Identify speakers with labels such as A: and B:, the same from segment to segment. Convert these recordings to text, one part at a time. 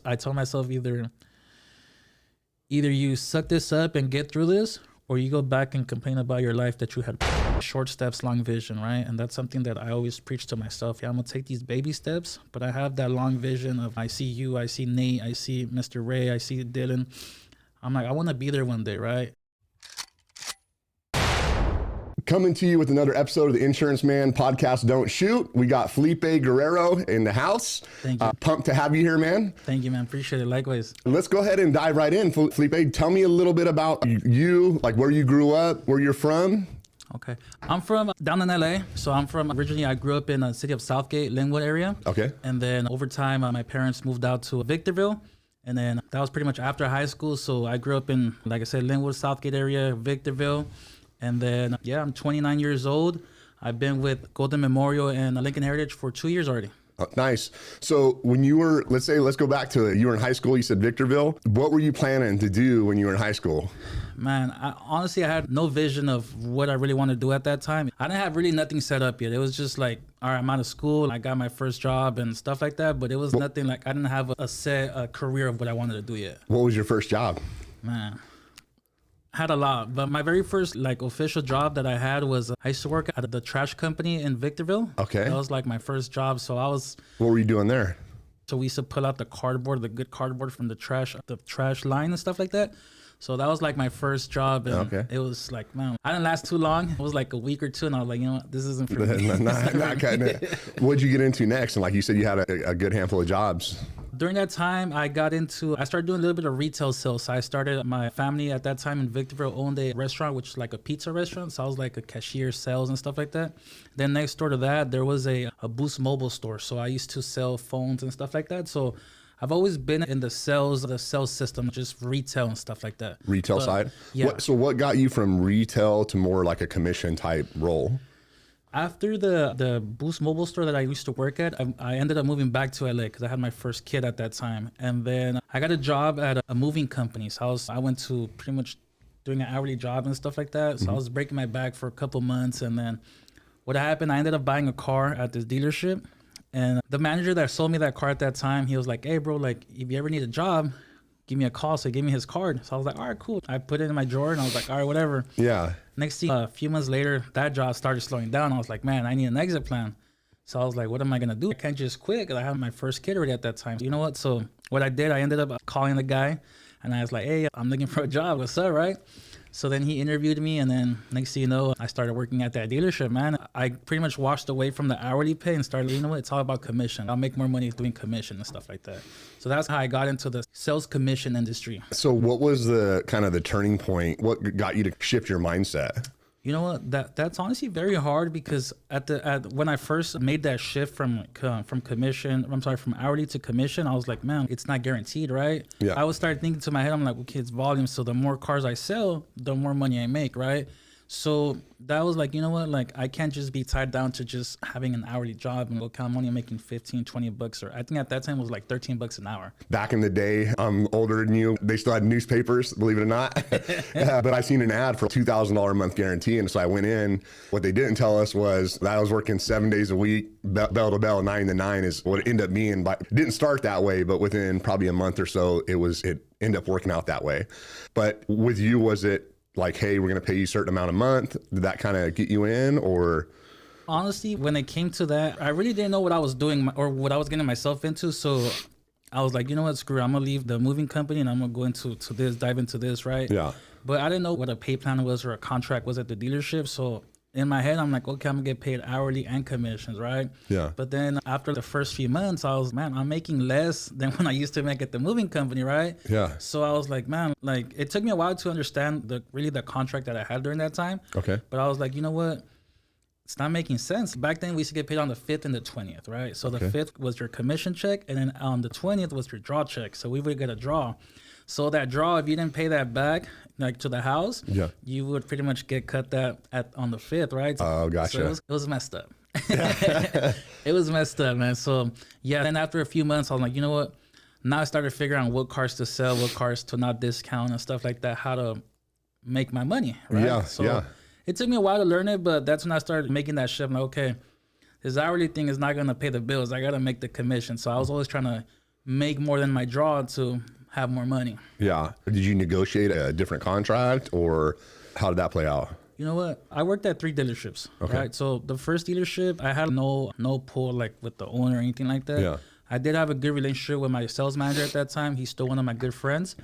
A: I told myself either you suck this up and get through this, or you go back and complain about your life that you had short steps, long vision, right? And that's something that I always preach to myself. Yeah, I'm gonna take these baby steps, but I have that long vision of I see you, I see Nate, I see Mr. Ray, I see Dylan. I'm like, I want to be there one day, right?
B: Coming to you with another episode of the Insurance Man Podcast Don't Shoot. We got Felipe Guerrero in the house.
A: Thank you.
B: Pumped to have you here, man.
A: Thank you, man. Appreciate it. Likewise.
B: Let's go ahead and dive right in. Felipe, tell me a little bit about you, like where you grew up, where you're from.
A: Okay. I'm from down in LA. So originally I grew up in the city of Southgate, Linwood area.
B: Okay.
A: And then over time, my parents moved out to Victorville. And then that was pretty much after high school. So I grew up in, like I said, Linwood, Southgate area, Victorville. And then, yeah, I'm 29 years old. I've been with Golden Memorial and Lincoln Heritage for 2 years already.
B: Oh, nice. So when you were, let's go back to it. You were in high school, you said Victorville. What were you planning to do when you were in high school?
A: Man, honestly, I had no vision of what I really wanted to do at that time. I didn't have really nothing set up yet. It was just like, all right, I'm out of school. I got my first job and stuff like that. But it was nothing like, I didn't have a set career of what I wanted to do yet.
B: What was your first job?
A: Man, had a lot, but my very first like official job that I had was I used to work at the trash company in Victorville.
B: Okay.
A: That was like my first job. So
B: What were you doing there?
A: So we used to pull out the cardboard, the good cardboard from the trash line and stuff like that. So that was like my first job. And It was like, man, I didn't last too long. It was like a week or two. And I was like, you know what, this isn't for me.
B: not cutting it. What'd you get into next? And like you said, you had a good handful of jobs.
A: During that time, I started doing a little bit of retail sales. So I started, my family at that time in Victorville owned a restaurant, which is like a pizza restaurant. So I was like a cashier, sales and stuff like that. Then next door to that, there was a Boost mobile store. So I used to sell phones and stuff like that. So I've always been in the sales system, just retail and stuff like that.
B: Retail side?
A: Yeah.
B: So what got you from retail to more like a commission type role?
A: After the Boost mobile store that I used to work at, I ended up moving back to LA because I had my first kid at that time. And then I got a job at a moving company. So I went to pretty much doing an hourly job and stuff like that. So I was breaking my back for a couple months. And then what happened, I ended up buying a car at this dealership. And the manager that sold me that car at that time, he was like, hey, bro, like, if you ever need a job, give me a call. So he gave me his card. So I was like, all right, cool. I put it in my drawer and I was like, all right, whatever.
B: Yeah.
A: Next thing, a few months later, that job started slowing down. I was like, man, I need an exit plan. So I was like, what am I going to do? I can't just quit because I had my first kid already at that time. You know what? So what I did, I ended up calling the guy and I was like, hey, I'm looking for a job. What's up, right? So then he interviewed me, and then next thing you know, I started working at that dealership, man. I pretty much washed away from the hourly pay and started, you know what, it's all about commission. I'll make more money doing commission and stuff like that. So that's how I got into the sales commission industry.
B: So what was the kind of the turning point? What got you to shift your mindset?
A: You know what? That's honestly very hard because when I first made that shift from hourly to commission, I was like, man, it's not guaranteed, right?
B: Yeah.
A: I would start thinking to my head, I'm like, okay, it's volume. So the more cars I sell, the more money I make, right? So that was like, you know what? Like, I can't just be tied down to just having an hourly job and what kind of money I'm making, 15, 20 bucks, or I think at that time it was like 13 bucks an hour.
B: Back in the day, I'm older than you. They still had newspapers, believe it or not. But I seen an ad for $2,000 a month guarantee. And so I went in. What they didn't tell us was that I was working 7 days a week, bell to bell, 9 to 9 is what it ended up being. But it didn't start that way, but within probably a month or so, it ended up working out that way. But with you, was it like, hey, we're going to pay you a certain amount a month? Did that kind of get you in, or?
A: Honestly, when it came to that, I really didn't know what I was doing or what I was getting myself into. So I was like, you know what, screw it. I'm going to leave the moving company and I'm going to go into dive into this, right?
B: Yeah.
A: But I didn't know what a pay plan was or a contract was at the dealership. So in my head, I'm like, okay, I'm gonna get paid hourly and commissions, right?
B: Yeah.
A: But then after the first few months, I was, man, I'm making less than when I used to make at the moving company, right?
B: Yeah.
A: So I was like, man, like it took me a while to understand the contract that I had during that time.
B: Okay.
A: But I was like, you know what? It's not making sense. Back then, we used to get paid on the 5th and the 20th, right? So the 5th was your commission check, and then on the 20th was your draw check. So we would get a draw. So that draw, if you didn't pay that back, like to the house, you would pretty much get cut on the 5th, right?
B: Oh, gotcha.
A: So it was messed up. It was messed up, man. So yeah, then after a few months, I was like, you know what? Now I started figuring out what cars to sell, what cars to not discount and stuff like that, how to make my money, right?
B: Yeah,
A: so it took me a while to learn it, but that's when I started making that shift. Like, okay, this hourly thing is not going to pay the bills. I got to make the commission. So I was always trying to make more than my draw to have more money.
B: Yeah. Did you negotiate a different contract, or how did that play out?
A: You know what? I worked at 3 dealerships, right? So the first dealership, I had no pull like with the owner or anything like that.
B: Yeah.
A: I did have a good relationship with my sales manager at that time. He's still one of my good friends.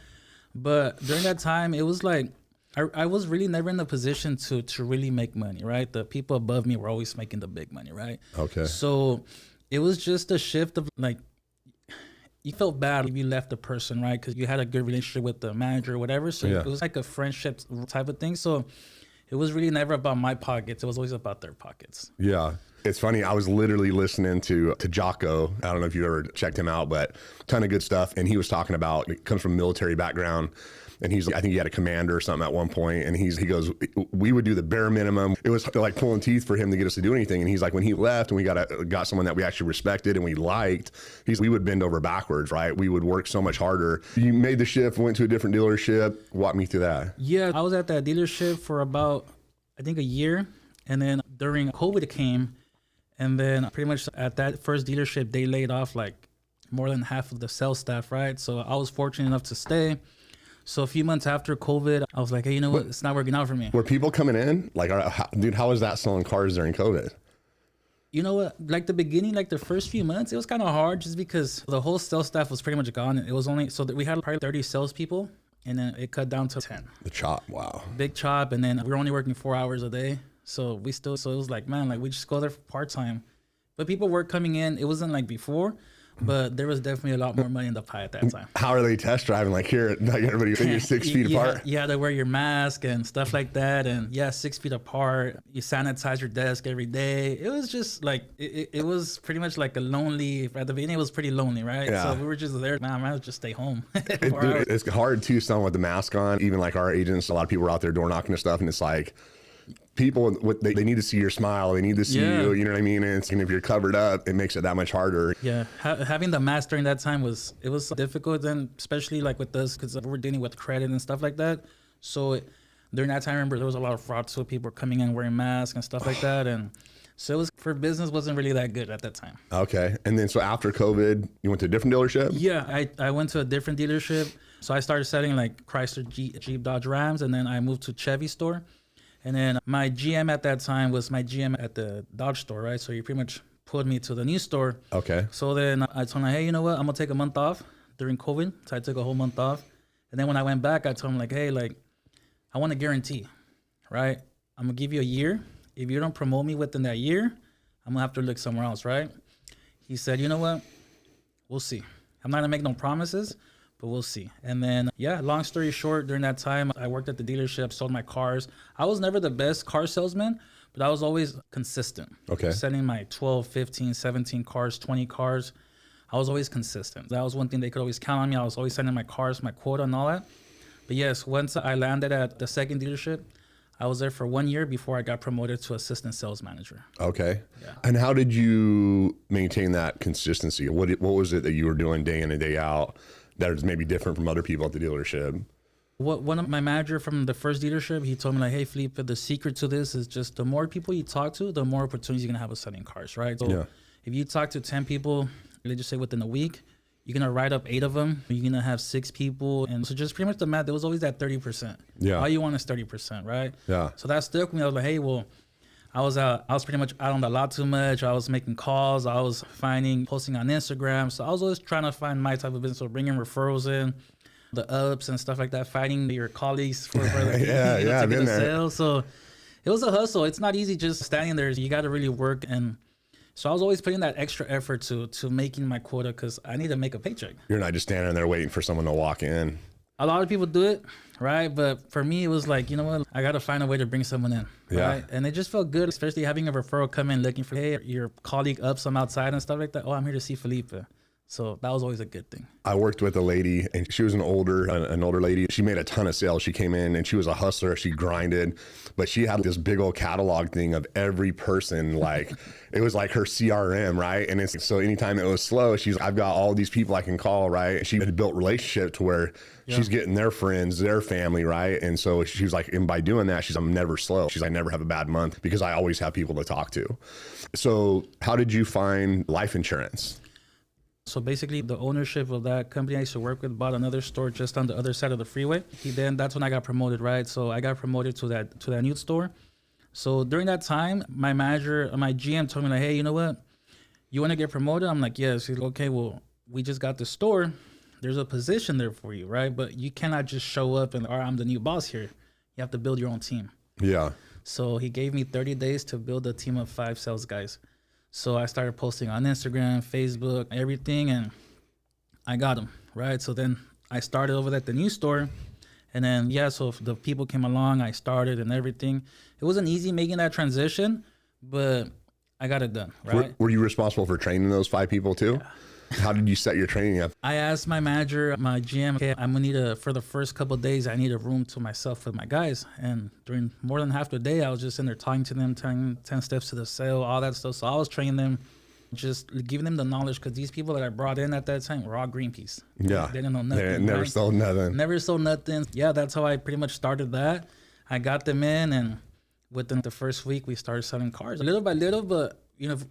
A: But during that time, it was like, I was really never in the position to really make money, right? The people above me were always making the big money, right?
B: Okay.
A: So it was just a shift of like, you felt bad if you left the person, right? Because you had a good relationship with the manager or whatever. So it was like a friendship type of thing. So it was really never about my pockets. It was always about their pockets.
B: Yeah. It's funny. I was literally listening to Jocko. I don't know if you ever checked him out, but ton of good stuff. And he was talking about, it comes from military background. And I think he had a commander or something at one point. And he goes, we would do the bare minimum. It was like pulling teeth for him to get us to do anything. And he's like, when he left and we got someone that we actually respected and we liked, we would bend over backwards, right? We would work so much harder. You made the shift, went to a different dealership. Walk me through that.
A: Yeah, I was at that dealership for about, I think, a year. And then during COVID came, and then pretty much at that first dealership, they laid off like more than half of the sales staff, right? So I was fortunate enough to stay. So a few months after COVID, I was like, hey, you know what? It's not working out for me.
B: Were people coming in? Like, dude, how was that selling cars during COVID?
A: You know what? Like the beginning, like the first few months, it was kind of hard just because the whole sales staff was pretty much gone. It was only, so that we had probably 30 salespeople, and then it cut down to 10.
B: The chop, wow.
A: Big chop, and then we were only working 4 hours a day. So it was like, man, like we just go there for part-time. But people were coming in. It wasn't like before, but there was definitely a lot more money in the pie at that time.
B: How are they test driving? Like here, like everybody, you're 6 feet apart.
A: You had to wear your mask and stuff like that. And 6 feet apart. You sanitize your desk every day. It was just like, it was pretty much like a lonely, at the beginning it was pretty lonely, right?
B: Yeah.
A: So we were just there, man, I might as well just stay home.
B: Dude, it's hard too, selling with the mask on. Even like our agents, a lot of people are out there door knocking and stuff. And it's like, people, they need to see your smile. They need to see you. You know what I mean? And if you're covered up, it makes it that much harder.
A: Yeah, having the mask during that time was difficult, and especially like with us because we were dealing with credit and stuff like that. So during that time, I remember there was a lot of fraud. So people were coming in wearing masks and stuff like that, and so it was, for business wasn't really that good at that time.
B: Okay, and then so after COVID, you went to a different dealership?
A: Yeah, I went to a different dealership. So I started selling like Chrysler, Jeep, Dodge, Rams, and then I moved to Chevy store. And then my GM at that time was my GM at the Dodge store, right? So he pretty much pulled me to the new store.
B: Okay.
A: So then I told him, hey, you know what? I'm going to take a month off during COVID. So I took a whole month off. And then when I went back, I told him like, hey, like, I want a guarantee, right? I'm going to give you a year. If you don't promote me within that year, I'm going to have to look somewhere else, right? He said, you know what? We'll see. I'm not going to make no promises, but we'll see. And then, long story short, during that time, I worked at the dealership, sold my cars. I was never the best car salesman, but I was always consistent.
B: Okay.
A: Selling my 12, 15, 17 cars, 20 cars. I was always consistent. That was one thing they could always count on me. I was always sending my cars, my quota and all that. But yes, once I landed at the second dealership, I was there for 1 year before I got promoted to assistant sales manager.
B: Okay.
A: Yeah.
B: And how did you maintain that consistency? What was it that you were doing day in and day out that is maybe different from other people at the dealership?
A: One of my manager from the first dealership, he told me like, hey, Felipe, the secret to this is just the more people you talk to, the more opportunities you're going to have of selling cars, right? So if you talk to 10 people, let's just say within a week, you're going to write up 8 of them. You're going to have 6 people. And so just pretty much the math, there was always that 30%.
B: Yeah.
A: All you want is 30%, right?
B: Yeah.
A: So that stuck with me. I was like, hey, well, I was pretty much out on the lot too much. I was making calls. I was posting on Instagram. So I was always trying to find my type of business. So bringing referrals in, the ups and stuff like that, fighting your colleagues for the to get a sale. So it was a hustle. It's not easy just standing there. You got to really work. And so I was always putting that extra effort to making my quota because I need to make a paycheck.
B: You're not just standing there waiting for someone to walk in.
A: A lot of people do it, right? But for me, it was like, you know what? I got to find a way to bring someone in, right? And it just felt good, especially having a referral come in looking for, hey, your colleague up some outside and stuff like that. Oh, I'm here to see Felipe. So that was always a good thing.
B: I worked with a lady and she was an older lady. She made a ton of sales. She came in and she was a hustler. She grinded, but she had this big old catalog thing of every person. Like it was like her CRM, right? And it's so anytime it was slow, I've got all these people I can call, right? She had built relationship to where she's getting their friends, their family, right? And so she was like, and by doing that, I'm never slow. I never have a bad month because I always have people to talk to. So how did you find life insurance?
A: So basically, the ownership of that company I used to work with bought another store just on the other side of the freeway. That's when I got promoted, right? So I got promoted to that new store. So during that time, my manager, my GM told me like, hey, you know what? You want to get promoted? I'm like, yes. He's like, okay, well, we just got the store. There's a position there for you, right? But you cannot just show up and, all right, I'm the new boss here. You have to build your own team.
B: Yeah.
A: So he gave me 30 days to build a team of 5 sales guys. So I started posting on Instagram, Facebook, everything, and I got them, right? So then I started over at the new store. And then, so if the people came along, I started and everything. It wasn't easy making that transition, but I got it done, right?
B: Were you responsible for training those 5 people too? Yeah. How did you set your training up?
A: I asked my manager, my GM, okay, I'm going to need for the first couple of days, I need a room to myself with my guys. And during more than half the day, I was just in there talking to them, telling 10 steps to the sale, all that stuff. So I was training them, just giving them the knowledge, because these people that I brought in at that time were all Greenpeace.
B: Yeah.
A: They didn't know nothing.
B: They never sold nothing.
A: Never sold nothing. Yeah, that's how I pretty much started that. I got them in, and within the first week, we started selling cars. Little by little, but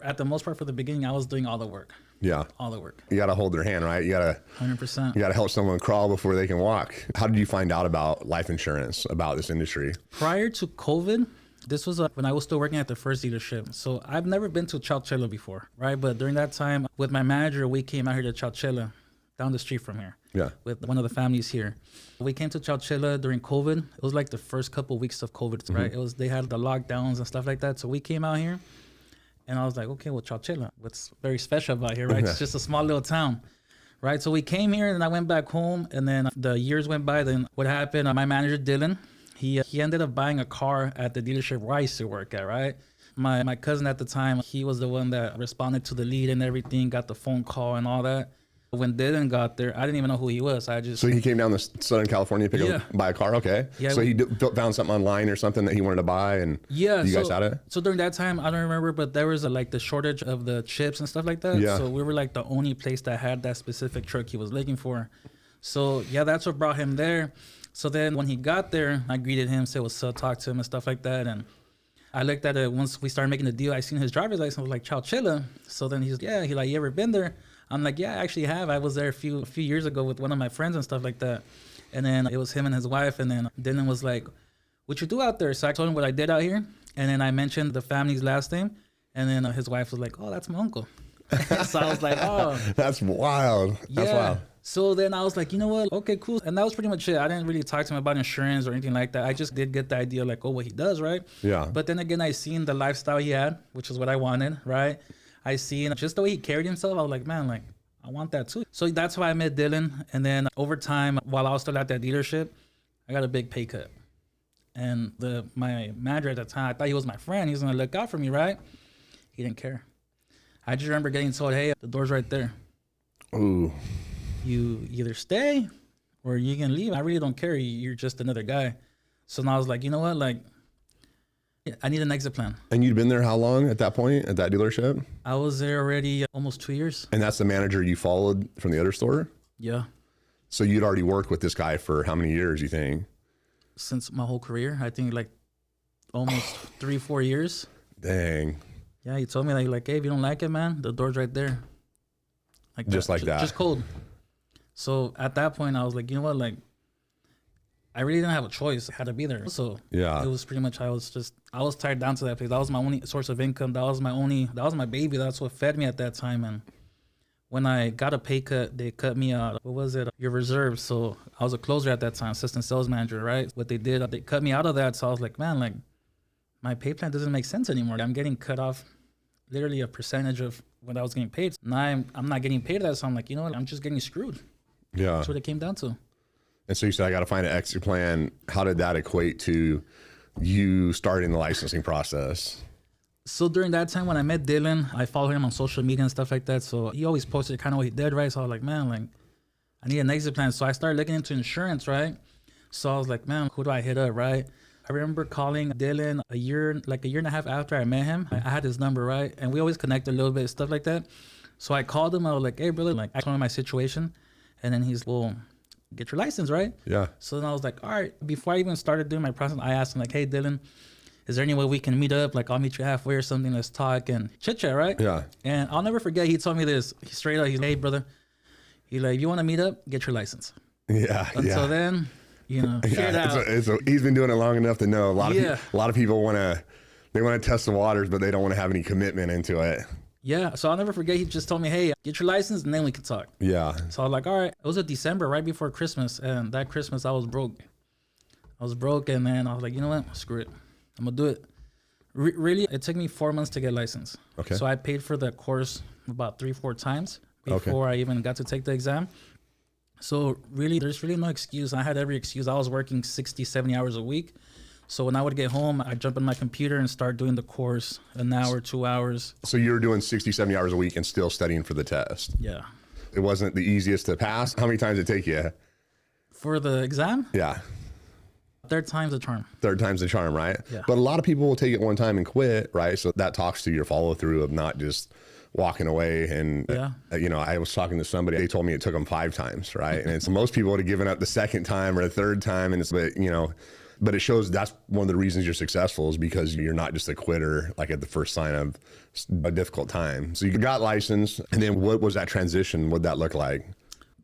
A: at the most part for the beginning, I was doing all the work.
B: Yeah.
A: All the work.
B: You got to hold their hand, right? You got to
A: 100%.
B: You got to help someone crawl before they can walk. How did you find out about life insurance, about this industry?
A: Prior to COVID, this was when I was still working at the first dealership. So I've never been to Chowchilla before, right? But during that time with my manager, we came out here to Chowchilla, down the street from here.
B: Yeah.
A: With one of the families here. We came to Chowchilla during COVID. It was like the first couple of weeks of COVID, right? They had the lockdowns and stuff like that. So we came out here. And I was like, okay, well, Chowchilla, what's very special about here, right? It's just a small little town, right? So we came here, and I went back home, and then the years went by. Then what happened, my manager, Dylan, he ended up buying a car at the dealership where I used to work at, right? My cousin at the time, he was the one that responded to the lead and everything, got the phone call and all that. When Dylan got there, I didn't even know who he was.
B: So he came down to Southern California to buy a car? Okay. Yeah. So he found something online or something that he wanted to buy, and you guys had it?
A: So during that time, I don't remember, but there was like the shortage of the chips and stuff like that. Yeah. So we were like the only place that had that specific truck he was looking for. So that's what brought him there. So then when he got there, I greeted him, said what's up, talked to him and stuff like that. And I looked at it once we started making the deal. I seen his driver's license. I was like, Chowchilla. So then he's like, you ever been there? I'm like, yeah, I actually have. I was there a few years ago with one of my friends and stuff like that. And then it was him and his wife. And then Dylan was like, what you do out there? So I told him what I did out here. And then I mentioned the family's last name. And then his wife was like, oh, that's my uncle. So I was like, oh.
B: That's wild. That's wild.
A: So then I was like, you know what? Okay, cool. And that was pretty much it. I didn't really talk to him about insurance or anything like that. I just did get the idea like, oh, what he does, right?
B: Yeah.
A: But then again, I seen the lifestyle he had, which is what I wanted, right? I seen just the way he carried himself. I was like, man, like, I want that too. So that's why I met Dylan. And then over time, while I was still at that dealership, I got a big pay cut. And my manager at the time, I thought he was my friend. He was going to look out for me, right? He didn't care. I just remember getting told, hey, the door's right there.
B: Ooh.
A: You either stay or you can leave. I really don't care. You're just another guy. So now I was like, you know what? Like, I need an exit plan.
B: And you'd been there how long at that point, at that dealership?
A: I was there already almost 2 years.
B: And that's the manager you followed from the other store?
A: Yeah.
B: So you'd already worked with this guy for how many years, you think?
A: Since my whole career. I think like almost 3-4 years.
B: Dang. Yeah,
A: he told me like, hey, if you don't like it, man, the door's right there. Like
B: just like that.
A: Just cold. So at that point, I was like, you know what, like, I really didn't have a choice. I had to be there. So it was pretty much, I was tied down to that place. That was my only source of income. That was my baby. That's what fed me at that time. And when I got a pay cut, they cut me out. What was it? Your reserve. So I was a closer at that time, assistant sales manager, right? What they did, they cut me out of that. So I was like, man, like, my pay plan doesn't make sense anymore. I'm getting cut off literally a percentage of what I was getting paid. Now I'm not getting paid that. So I'm like, you know what? I'm just getting screwed.
B: Yeah.
A: That's what it came down to.
B: And so you said, I got to find an exit plan. How did that equate to you starting the licensing process?
A: So during that time when I met Dylan, I followed him on social media and stuff like that. So he always posted kind of what he did, right? So I was like, man, like, I need an exit plan. So I started looking into insurance, right? So I was like, man, who do I hit up, right? I remember calling Dylan a year and a half after I met him. I had his number, right? And we always connect a little bit, stuff like that. So I called him. I was like, hey, brother, like, I told him my situation. And then he's, well, get your license, right?
B: Yeah.
A: So then I was like, all right. Before I even started doing my process, I asked him like, hey, Dylan, is there any way we can meet up? Like, I'll meet you halfway or something. Let's talk and chit chat, right?
B: Yeah.
A: And I'll never forget, he told me this straight up. He's like, hey, brother, he's like, you want to meet up? Get your license.
B: Yeah.
A: Until then, you know, figure it out.
B: He's been doing it long enough to know a lot of people want to test the waters, but they don't want to have any commitment into it.
A: Yeah. So I'll never forget. He just told me, hey, get your license and then we can talk.
B: Yeah.
A: So I was like, all right. It was a December right before Christmas. And that Christmas I was broke. And then I was like, you know what? Screw it. I'm going to do it. Really, it took me 4 months to get licensed.
B: Okay.
A: So I paid for the course about 3-4 times before I even got to take the exam. So really, there's really no excuse. I had every excuse. I was working 60, 70 hours a week. So when I would get home, I'd jump on my computer and start doing the course, an hour, 2 hours.
B: So you were doing 60, 70 hours a week and still studying for the test.
A: Yeah.
B: It wasn't the easiest to pass. How many times did it take you?
A: For the exam?
B: Yeah.
A: Third time's the charm.
B: Third time's the charm, right?
A: Yeah.
B: But a lot of people will take it one time and quit, right? So that talks to your follow through of not just walking away. And, you know, I was talking to somebody, they told me it took them 5 times, right? And it's most people would have given up the second time or the third time. And it's, you know, but it shows that's one of the reasons you're successful is because you're not just a quitter, like at the first sign of a difficult time. So you got licensed. And then what was that transition? What'd that look like?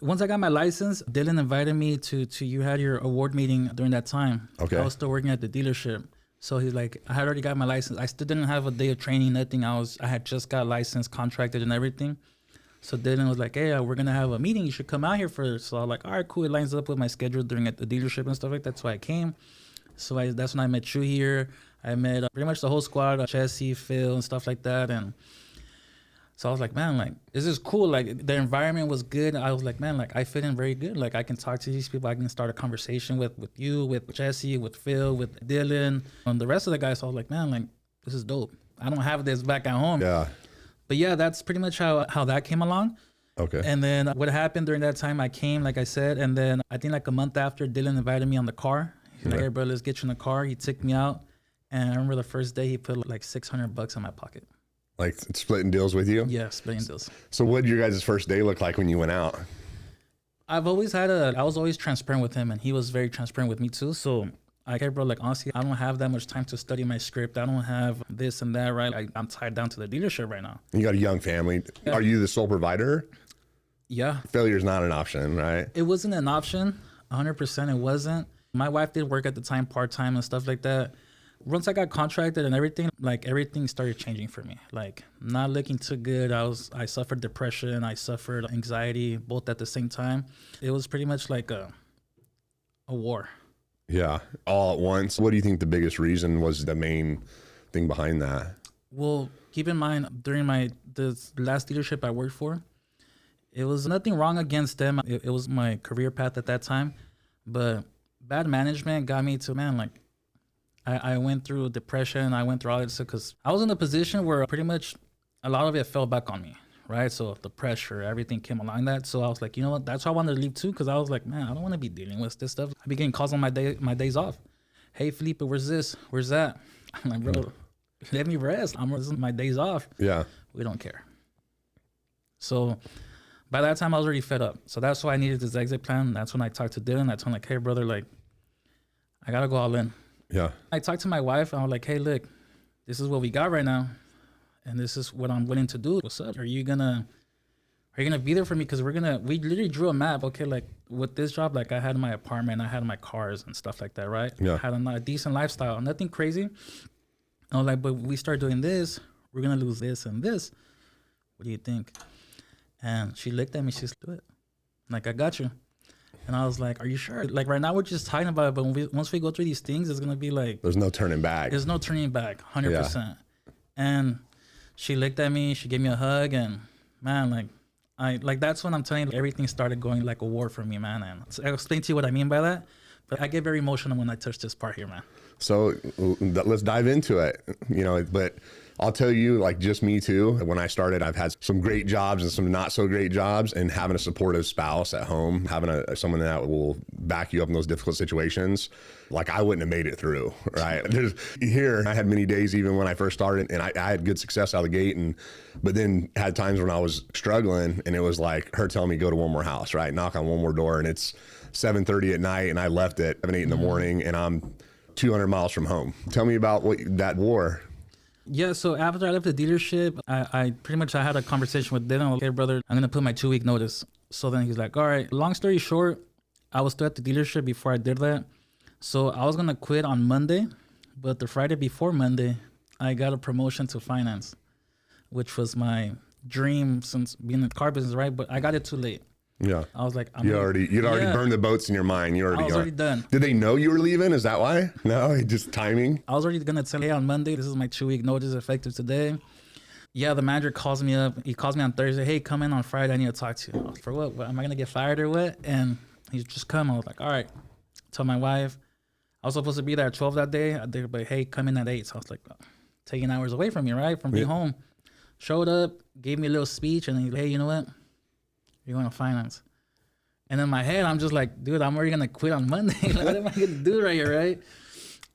A: Once I got my license, Dylan invited me to you had your award meeting during that time.
B: Okay.
A: I was still working at the dealership. So he's like, I had already got my license. I still didn't have a day of training, nothing. I had just got licensed, contracted and everything. So Dylan was like, hey, we're going to have a meeting. You should come out here first. So I was like, all right, cool. It lines up with my schedule during at the dealership and stuff like that. So I came. So that's when I met you here. I met pretty much the whole squad, Jesse, Phil, and stuff like that. And so I was like, man, like, this is cool. Like, the environment was good. I was like, man, like, I fit in very good. Like, I can talk to these people. I can start a conversation with you, with Jesse, with Phil, with Dylan, and the rest of the guys. So I was like, man, like, this is dope. I don't have this back at home.
B: Yeah.
A: But yeah, that's pretty much how that came along.
B: Okay.
A: And then what happened during that time, I came, like I said, and then I think like a month after, Dylan invited me on the car. He's like, hey, bro, let's get you in the car. He took me out. And I remember the first day he put like $600 in my pocket.
B: Like splitting deals with you?
A: Yeah, splitting deals.
B: So what did your guys' first day look like when you went out?
A: I was always transparent with him, and he was very transparent with me too. So I okay, bro, like honestly, I don't have that much time to study my script. I don't have this and that, right? I'm tied down to the dealership right now.
B: You got a young family. Yeah. Are you the sole provider?
A: Yeah.
B: Failure is not an option, right?
A: It wasn't an option. 100% it wasn't. My wife did work at the time, part-time and stuff like that. Once I got contracted and everything, like everything started changing for me. Like not looking too good. I suffered depression. I suffered anxiety, both at the same time. It was pretty much like a war.
B: Yeah, all at once. What do you think the biggest reason was, the main thing behind that?
A: Well, keep in mind, during the last dealership I worked for, it was nothing wrong against them. It was my career path at that time. But bad management got me to, man, like, I went through depression. I went through all that stuff because I was in a position where pretty much a lot of it fell back on me, right? So the pressure, everything came along that. So I was like, you know what? That's why I wanted to leave too, because I was like, man, I don't want to be dealing with this stuff. I began calls on my days off. Hey, Felipe, where's this? Where's that? I'm like, bro, let me rest. This is my days off.
B: Yeah.
A: We don't care. So by that time, I was already fed up. So that's why I needed this exit plan. That's when I talked to Dylan. I told him, like, hey, brother, like, I got to go all in.
B: Yeah.
A: I talked to my wife and I was like, hey, look, this is what we got right now. And this is what I'm willing to do. What's up? Are you gonna be there for me? Because we literally drew a map. Okay, like with this job, like I had my apartment, I had my cars and stuff like that, right?
B: Yeah.
A: I had a decent lifestyle, nothing crazy. I was like, but we start doing this, we're gonna lose this and this. What do you think? And she looked at me, she's do it. Like, I got you. And I was like, are you sure? Like right now we're just talking about it, but once we go through these things, it's going to be like...
B: There's no turning back.
A: There's no turning back, 100%. Yeah. And she looked at me, she gave me a hug, and man, like that's when I'm telling you, everything started going like a war for me, man. And I'll explain to you what I mean by that. But I get very emotional when I touch this part here, man.
B: So let's dive into it, you know, but I'll tell you, like just me too, when I started, I've had some great jobs and some not so great jobs, and having a supportive spouse at home, having someone that will back you up in those difficult situations, like I wouldn't have made it through, right? I had many days even when I first started, and I had good success out of the gate, but then had times when I was struggling, and it was like her telling me go to one more house, right? Knock on one more door, and it's 7:30 at night, and I left at 7, 8 in the morning, and I'm 200 miles from home. Tell me about that war.
A: Yeah, so after I left the dealership, I pretty much I had a conversation with Dylan. Okay, brother, I'm gonna put my 2-week notice. So then he's like, all right. Long story short, I was still at the dealership before I did that. So I was gonna quit on Monday, but the Friday before Monday, I got a promotion to finance, which was my dream since being in the car business, right? But I got it too late.
B: Yeah.
A: I was like,
B: you'd already burned the boats in your mind. I was
A: already done.
B: Did they know you were leaving? Is that why? No, just timing.
A: I was already gonna tell, hey, on Monday, this is my 2-week notice effective today. Yeah, the manager calls me up. He calls me on Thursday. Hey, come in on Friday. I need to talk to you. For what? Am I gonna get fired or what? And he's just come. I was like, all right. Tell my wife. I was supposed to be there at 12 that day. But hey, come in at 8. So I was like, taking hours away from me, right? From being home. Showed up, gave me a little speech, and he's like, hey, you know what? You're going to finance. And in my head, I'm just like, dude, I'm already going to quit on Monday. Like, what am I going to do right here, right?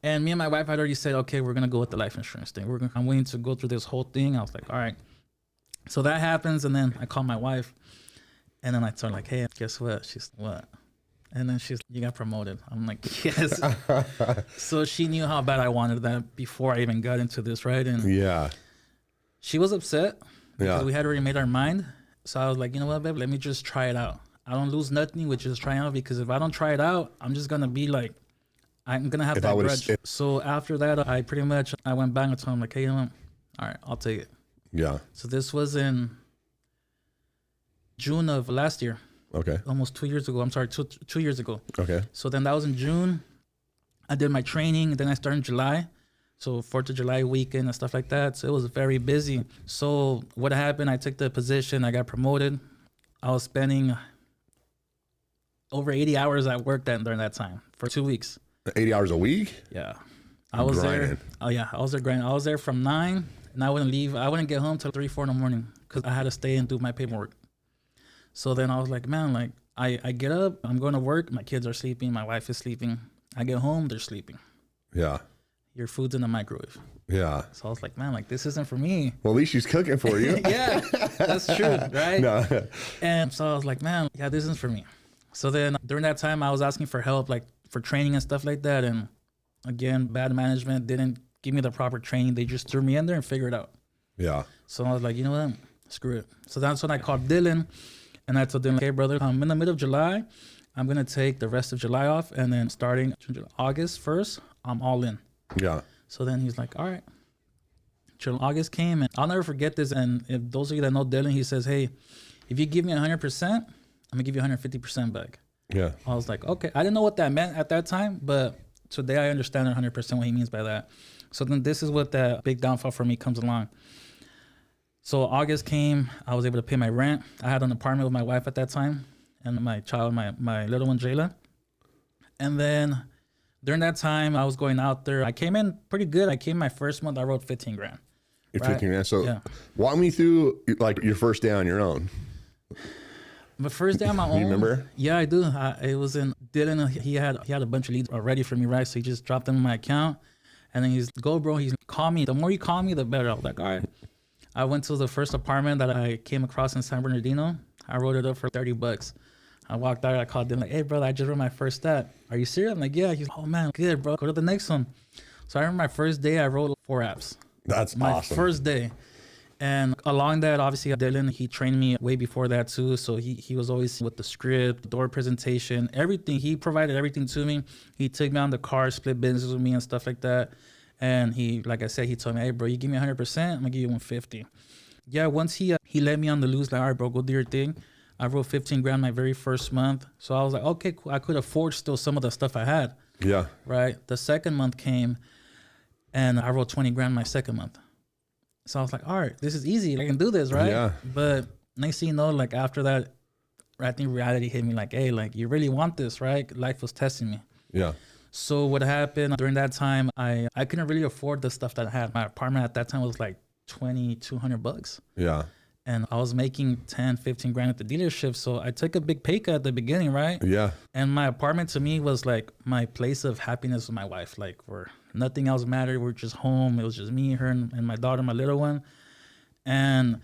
A: And me and my wife had already said, okay, we're going to go with the life insurance thing. I'm willing to go through this whole thing. I was like, all right. So that happens, and then I call my wife, and then I tell her, like, hey, guess what? She's, what? And then she's, you got promoted. I'm like, yes. So she knew how bad I wanted that before I even got into this, right? And
B: yeah.
A: She was upset because we had already made our mind. So I was like, you know what, babe, let me just try it out. I don't lose nothing with just trying out, because if I don't try it out, I'm just going to be like, I'm going to have that grudge. So after that, I went back and told him, like, hey, you know what? All right, I'll take it.
B: Yeah.
A: So this was in June of last year.
B: Okay.
A: Almost 2 years ago. I'm sorry, two years ago.
B: Okay.
A: So then that was in June. I did my training, and then I started in July. So 4th of July weekend and stuff like that. So it was very busy. So what happened, I took the position, I got promoted. I was spending over 80 hours at work during that time for 2 weeks.
B: 80 hours a week?
A: Yeah. I was
B: grinding.
A: there. Oh yeah, I was there grinding. I was there from 9, and I wouldn't leave. I wouldn't get home till 3, 4 in the morning because I had to stay and do my paperwork. So then I was like, man, like I get up, I'm going to work. My kids are sleeping. My wife is sleeping. I get home, they're sleeping.
B: Yeah.
A: Your food's in the microwave.
B: Yeah.
A: So I was like, man, like this isn't for me.
B: Well, at least she's cooking for you.
A: Yeah, that's true, right?
B: No.
A: And so I was like, man, yeah, this isn't for me. So then during that time, I was asking for help, like for training and stuff like that. And again, bad management didn't give me the proper training. They just threw me in there and figured it out.
B: Yeah.
A: So I was like, you know what? Screw it. So that's when I called Dylan, and I told Dylan, okay, brother, I'm in the middle of July. I'm going to take the rest of July off. And then starting August 1st, I'm all in.
B: Yeah.
A: So then he's like, all right. August came, and I'll never forget this. And if those of you that know Dylan, he says, hey, if you give me 100%, I'm gonna give you 150% back.
B: Yeah.
A: I was like, okay. I didn't know what that meant at that time, but today I understand 100% what he means by that. So then this is what the big downfall for me comes along. So August came, I was able to pay my rent. I had an apartment with my wife at that time, and my child, my little one, Jayla. And then during that time, I was going out there. I came in pretty good. I came my first month, I wrote 15 grand.
B: You're 15 grand. So walk me through like your first day on your own.
A: My first day on my own.
B: You remember?
A: Yeah, I do. It was in Dylan. He had a bunch of leads already for me, right? So he just dropped them in my account, and then he's go, bro. He's call me. The more you call me, the better. I was like, all right. I went to the first apartment that I came across in San Bernardino. I wrote it up for $30. I walked out, I called him like, hey, brother, I just wrote my first stat. Are you serious? I'm like, yeah. He's like, oh, man, good, bro. Go to the next one. So I remember my first day, I wrote 4 apps.
B: That's
A: my
B: awesome.
A: First day. And along that, obviously, Dylan, he trained me way before that, too. So he was always with the script, door presentation, everything. He provided everything to me. He took me on the car, split business with me and stuff like that. And he, like I said, he told me, hey, bro, you give me 100%, I'm going to give you 150. Yeah, once he let me on the loose, like, all right, bro, go do your thing. I wrote 15 grand my very first month. So I was like, okay, cool. I could afford still some of the stuff I had.
B: Yeah.
A: Right. The second month came, and I wrote 20 grand my second month. So I was like, all right, this is easy. I can do this, right?
B: Yeah.
A: But next thing you know, like after that, I think reality hit me like, hey, like you really want this, right? Life was testing me.
B: Yeah.
A: So what happened during that time, I couldn't really afford the stuff that I had. My apartment at that time was like $2,200.
B: Yeah.
A: And I was making 10, 15 grand at the dealership. So I took a big pay cut at the beginning, right?
B: Yeah.
A: And my apartment to me was like my place of happiness with my wife. Like where nothing else mattered. We're just home. It was just me, her, and my daughter, my little one. And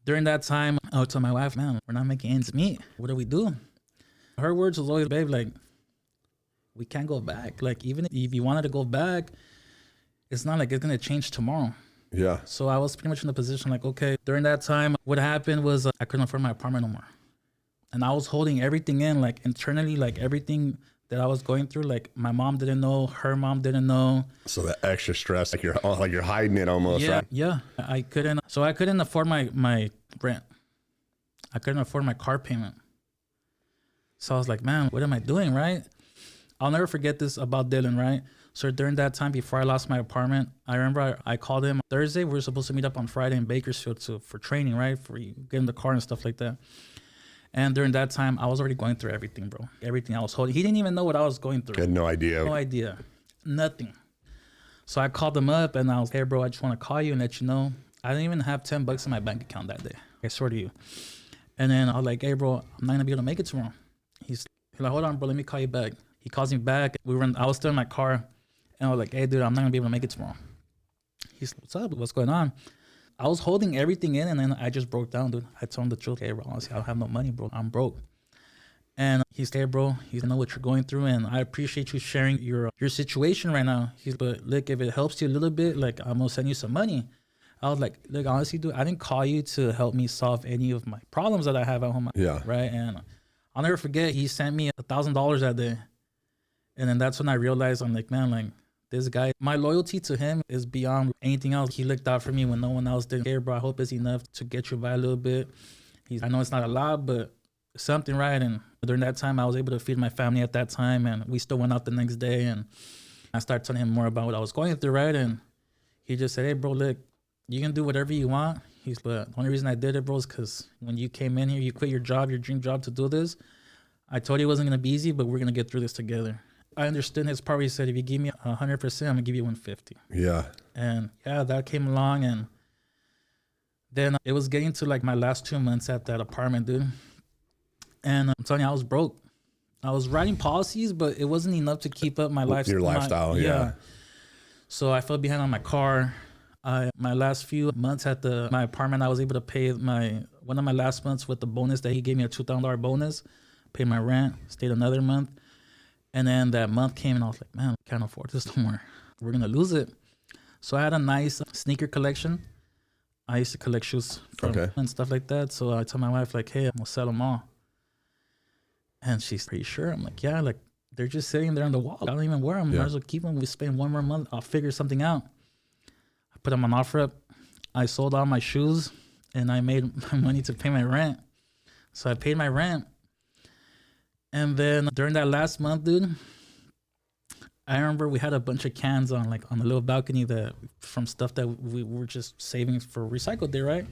A: during that time, I would tell my wife, man, we're not making ends meet. What do we do? Her words was always, babe, like, we can't go back. Like, even if you wanted to go back, it's not like it's going to change tomorrow.
B: Yeah.
A: So I was pretty much in the position like, okay, during that time, what happened was I couldn't afford my apartment no more. And I was holding everything in, like internally, like everything that I was going through. Like my mom didn't know, her mom didn't know.
B: So that extra stress, like you're hiding it almost,
A: Yeah,
B: right?
A: yeah. I couldn't afford my rent. I couldn't afford my car payment. So I was like, man, what am I doing, right? I'll never forget this about Dylan, right? So during that time, before I lost my apartment, I remember I called him Thursday. We were supposed to meet up on Friday in Bakersfield for training, right? For you get in the car and stuff like that. And during that time, I was already going through everything, bro. Everything I was holding. He didn't even know what I was going through.
B: I had no idea.
A: No idea. Nothing. So I called him up and I was, hey, bro, I just want to call you and let you know. I didn't even have $10 in my bank account that day. I swear to you. And then I was like, hey, bro, I'm not going to be able to make it tomorrow. He's like, hold on, bro, let me call you back. He calls me back. I was still in my car. And I was like, hey, dude, I'm not going to be able to make it tomorrow. He's like, what's up? What's going on? I was holding everything in, and then I just broke down, dude. I told him the truth. Hey, bro, honestly, I don't have no money, bro. I'm broke. And he's like, hey, bro, you know what you're going through, and I appreciate you sharing your situation right now. He's like, look, if it helps you a little bit, like, I'm going to send you some money. I was like, look, honestly, dude, I didn't call you to help me solve any of my problems that I have at home.
B: Yeah.
A: Right? And I'll never forget, he sent me $1,000 that day. And then that's when I realized, I'm like, man, like, this guy, my loyalty to him is beyond anything else. He looked out for me when no one else did. Hey, bro, I hope it's enough to get you by a little bit. I know it's not a lot, but something, right? And during that time, I was able to feed my family at that time. And we still went out the next day. And I started telling him more about what I was going through, right? And he just said, hey, bro, look, you can do whatever you want. But the only reason I did it, bro, is because when you came in here, you quit your job, your dream job to do this. I told you it wasn't going to be easy, but we're going to get through this together. I understood his part. He said, if you give me 100%, I'm going to give you 150.
B: Yeah.
A: And yeah, that came along. And then it was getting to like my last 2 months at that apartment, dude. And I'm telling you, I was broke. I was writing policies, but it wasn't enough to keep up my lifestyle.
B: Your lifestyle, yeah.
A: So I fell behind on my car. My last few months at my apartment, I was able to pay one of my last months with the bonus that he gave me, a $2,000 bonus, paid my rent, stayed another month. And then that month came and I was like, man, I can't afford this no more. We're going to lose it. So I had a nice sneaker collection. I used to collect shoes and stuff like that. So I told my wife, like, hey, I'm going to sell them all. And she's pretty sure. I'm like, yeah, like they're just sitting there on the wall. I don't even wear them. I might as well keep them. We spend one more month. I'll figure something out. I put them on offer up. I sold all my shoes and I made my money to pay my rent. So I paid my rent. And then during that last month, dude, I remember we had a bunch of cans on the little balcony from stuff that we were just saving for recycle day, right?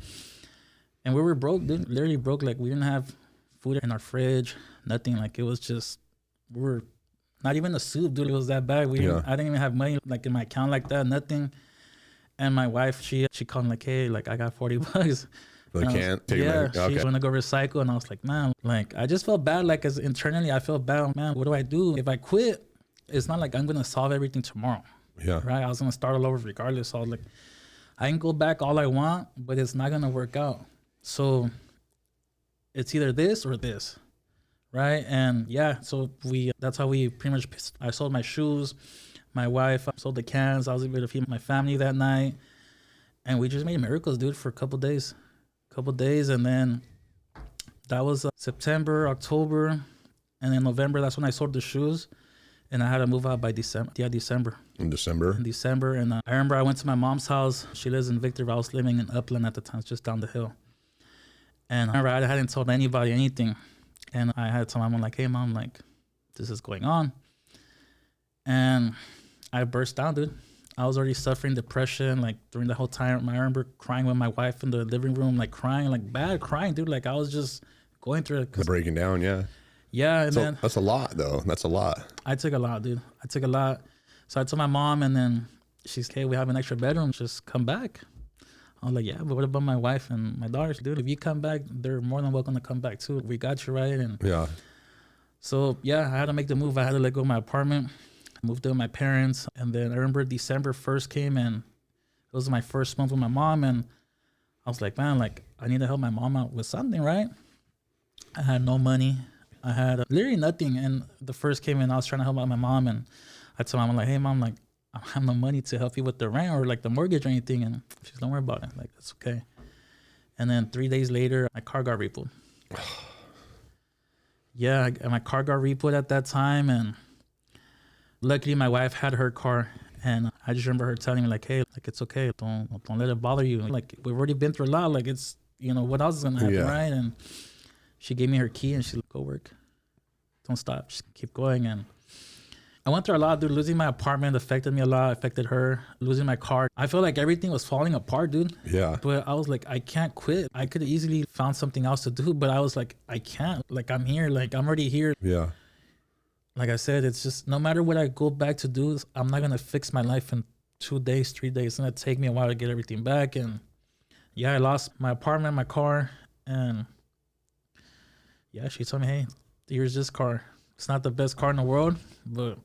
A: And we were broke, dude, literally broke. Like we didn't have food in our fridge, nothing. Like it was just, we were not even a soup, dude. It was that bad. I didn't even have money like in my account like that, nothing. And my wife, she called me like, hey, like I got $40.
B: They can't take
A: it.
B: Yeah,
A: she wanted to go recycle. And I was like, man, like I just felt bad. Like as internally, I felt bad. Man, what do I do? If I quit, it's not like I'm going to solve everything tomorrow.
B: Yeah.
A: Right? I was going to start all over regardless. So I was like, I can go back all I want, but it's not going to work out. So it's either this or this. Right? And yeah, so that's how we pretty much, I sold my shoes. My wife sold the cans. I was able to feed my family that night. And we just made miracles, dude, for a couple days. And then that was September, October, and then November. That's when I sold the shoes, and I had to move out by December. Yeah, December.
B: In December. And
A: I remember I went to my mom's house. She lives in Victorville. I was living in Upland at the time, just down the hill. And I remember I hadn't told anybody anything, and I had to tell my mom like, "Hey, mom, like this is going on," and I burst down, dude. I was already suffering depression, like during the whole time. I remember crying with my wife in the living room, like crying, like bad crying, dude. Like I was just going through it.
B: The breaking down, yeah.
A: Yeah, and then
B: that's a lot, though. That's a lot.
A: I took a lot, dude. So I told my mom, and then she's, hey, we have an extra bedroom. Just come back. I was like, yeah, but what about my wife and my daughters, dude? If you come back, they're more than welcome to come back too. We got you, right? And
B: yeah.
A: So yeah, I had to make the move. I had to let go of my apartment. Moved in with my parents, and then I remember December 1st came, and it was my first month with my mom, and I was like, man, like I need to help my mom out with something, right? I had no money. I had literally nothing. And the first came in, I was trying to help out my mom. And I told my mom, I'm like, hey, mom, like, I don't have no money to help you with the rent or like the mortgage or anything. And she's, don't worry about it. Like, it's okay. And then 3 days later, my car got repoed. Yeah, my car got repoed at that time. And luckily, my wife had her car. And I just remember her telling me, like, hey, like, it's okay. Don't let it bother you. Like, we've already been through a lot. Like, it's, you know, what else is going to happen, right? And she gave me her key and she's like, go work. Don't stop. Just keep going. And I went through a lot, dude. Losing my apartment affected me a lot, affected her. Losing my car. I felt like everything was falling apart, dude.
B: Yeah.
A: But I was like, I can't quit. I could have easily found something else to do, but I was like, I can't. Like, I'm here. Like, I'm already here.
B: Yeah.
A: Like I said, it's just no matter what I go back to do, I'm not going to fix my life in 2 days, 3 days. It's going to take me a while to get everything back. And yeah, I lost my apartment, my car. And yeah, she told me, hey, here's this car. It's not the best car in the world, but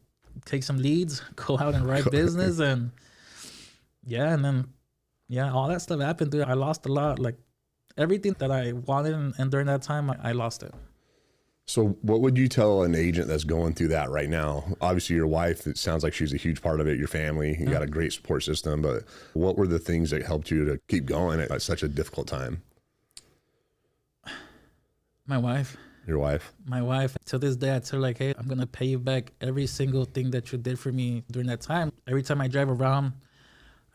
A: take some leads, go out and write business. And yeah, and then, yeah, all that stuff happened, dude. I lost a lot. Like everything that I wanted. And during that time, I lost it.
B: So what would you tell an agent that's going through that right now? Obviously your wife, it sounds like she's a huge part of it, your family, you got a great support system, but what were the things that helped you to keep going at such a difficult time?
A: My wife.
B: Your wife?
A: My wife. To this day, I tell her, like, hey, I'm going to pay you back every single thing that you did for me during that time. Every time I drive around,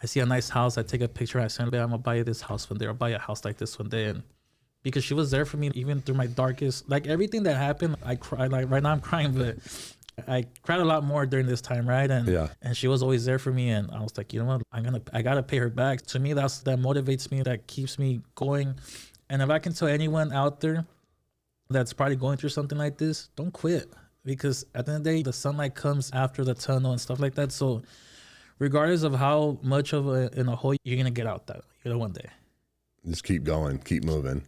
A: I see a nice house, I take a picture, I say, I'm going to buy you this house one day, or buy you a house like this one day. And because she was there for me, even through my darkest, like everything that happened, I cried. Like right now I'm crying, but I cried a lot more during this time, right? And and she was always there for me. And I was like, you know what, I gotta pay her back. To me, that motivates me, that keeps me going. And if I can tell anyone out there that's probably going through something like this, don't quit. Because at the end of the day, the sunlight comes after the tunnel and stuff like that. So regardless of how much of in a hole, you're gonna get out that, you know, one day.
B: Just keep going, keep moving.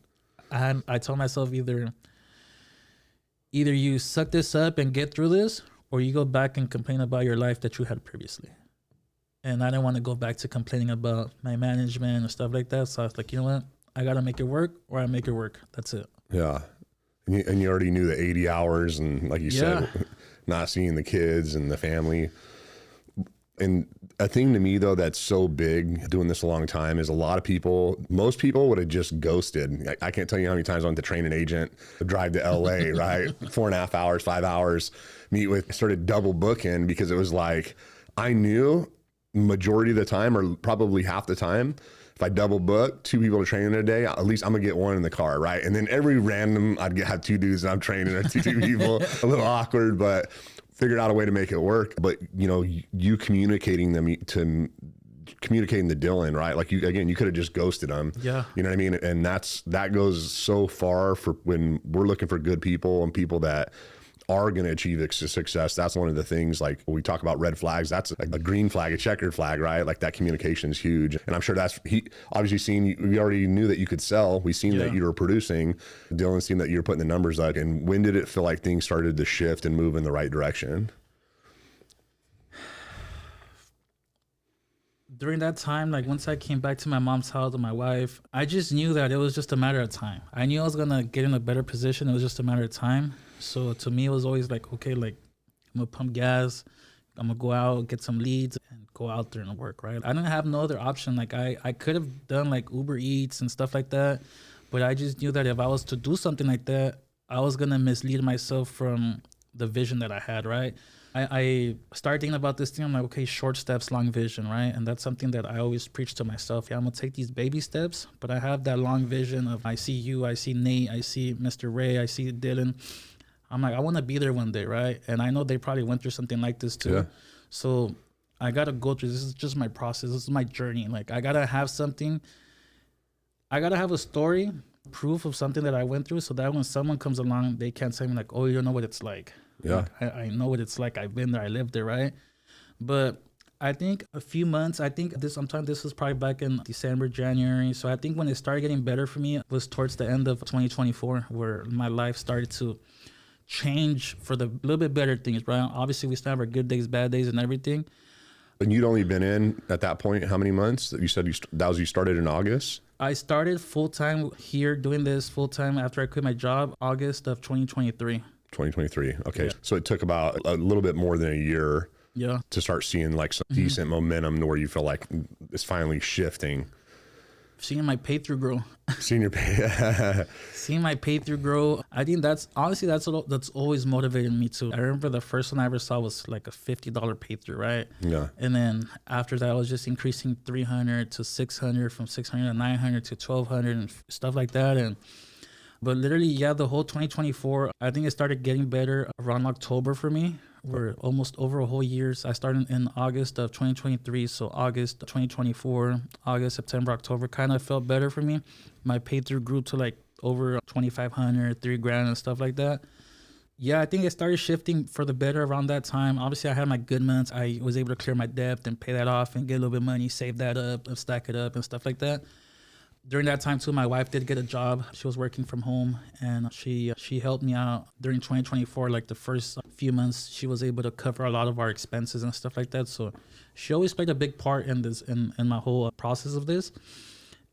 A: And I told myself either you suck this up and get through this, or you go back and complain about your life that you had previously. And I didn't want to go back to complaining about my management and stuff like that. So I was like, you know what? I got to make it work, or I make it work. That's it.
B: Yeah. And you already knew the 80 hours and like you said, not seeing the kids and the family. And a thing to me, though, that's so big doing this a long time is a lot of people, most people would have just ghosted. I can't tell you how many times I went to train an agent, drive to LA, right? 4.5 hours, 5 hours, meet with, started double booking because it was like, I knew majority of the time, or probably half the time, if I double book 2 people to train in a day, at least I'm gonna get one in the car, right? And then every random, have 2 dudes that I'm training or 2 people, a little awkward, but figured out a way to make it work. But you know, you communicating to Dylan, right? Like you could have just ghosted them. Yeah. You know what I mean? And that goes so far for when we're looking for good people and people that are going to achieve success. That's one of the things, like when we talk about red flags, that's a green flag, a checkered flag, right? Like that communication is huge. And I'm sure he obviously seen, we already knew that you could sell. We seen that you were producing. Dylan seen that you were putting the numbers up. And when did it feel like things started to shift and move in the right direction?
A: During that time, like once I came back to my mom's house with my wife, I just knew that it was just a matter of time. I knew I was going to get in a better position. It was just a matter of time. So to me, it was always like, okay, like I'm going to pump gas. I'm going to go out, get some leads and go out there and work, right? I didn't have no other option. Like I could have done like Uber Eats and stuff like that. But I just knew that if I was to do something like that, I was going to mislead myself from the vision that I had, right? I started thinking about this thing. I'm like, okay, short steps, long vision, right? And that's something that I always preach to myself. Yeah, I'm going to take these baby steps, but I have that long vision of I see you, I see Nate, I see Mr. Ray, I see Dylan. I'm like, I want to be there one day, right? And I know they probably went through something like this too. Yeah. So I got to go through, this is just my process. This is my journey. Like I got to have something. I got to have a story, proof of something that I went through so that when someone comes along, they can't say me like, oh, you don't know what it's like. Yeah, like, I know what it's like. I've been there. I lived there, right? But I think a few months, this was probably back in December, January. So I think when it started getting better for me was towards the end of 2024, where my life started to change for the little bit better things, right? Obviously, we still have our good days, bad days, and everything.
B: And you'd only been in at that point, how many months? You said you started in August?
A: I started full-time here doing this full-time after I quit my job, August of 2023.
B: 2023. Okay.
A: Yeah.
B: So it took about a little bit more than a year to start seeing like some decent momentum to where you feel like it's finally shifting.
A: Seeing my pay through grow.
B: Seeing your pay.
A: Seeing my pay through grow. I think that's honestly, that's always motivated me too. I remember the first one I ever saw was like a $50 pay through, right?
B: Yeah.
A: And then after that, I was just increasing 300 to 600, from 600 to 900 to 1200 and stuff like that. But literally, the whole 2024, I think it started getting better around October for me. We're almost over a whole year. So I started in August of 2023. So August 2024, August, September, October kind of felt better for me. My pay through grew to like over 2,500, $3,000 and stuff like that. Yeah, I think it started shifting for the better around that time. Obviously, I had my good months. I was able to clear my debt and pay that off and get a little bit of money, save that up, and stack it up and stuff like that. During that time too, my wife did get a job. She was working from home, and she helped me out during 2024. Like the first few months, she was able to cover a lot of our expenses and stuff like that. So she always played a big part in this, in my whole process of this.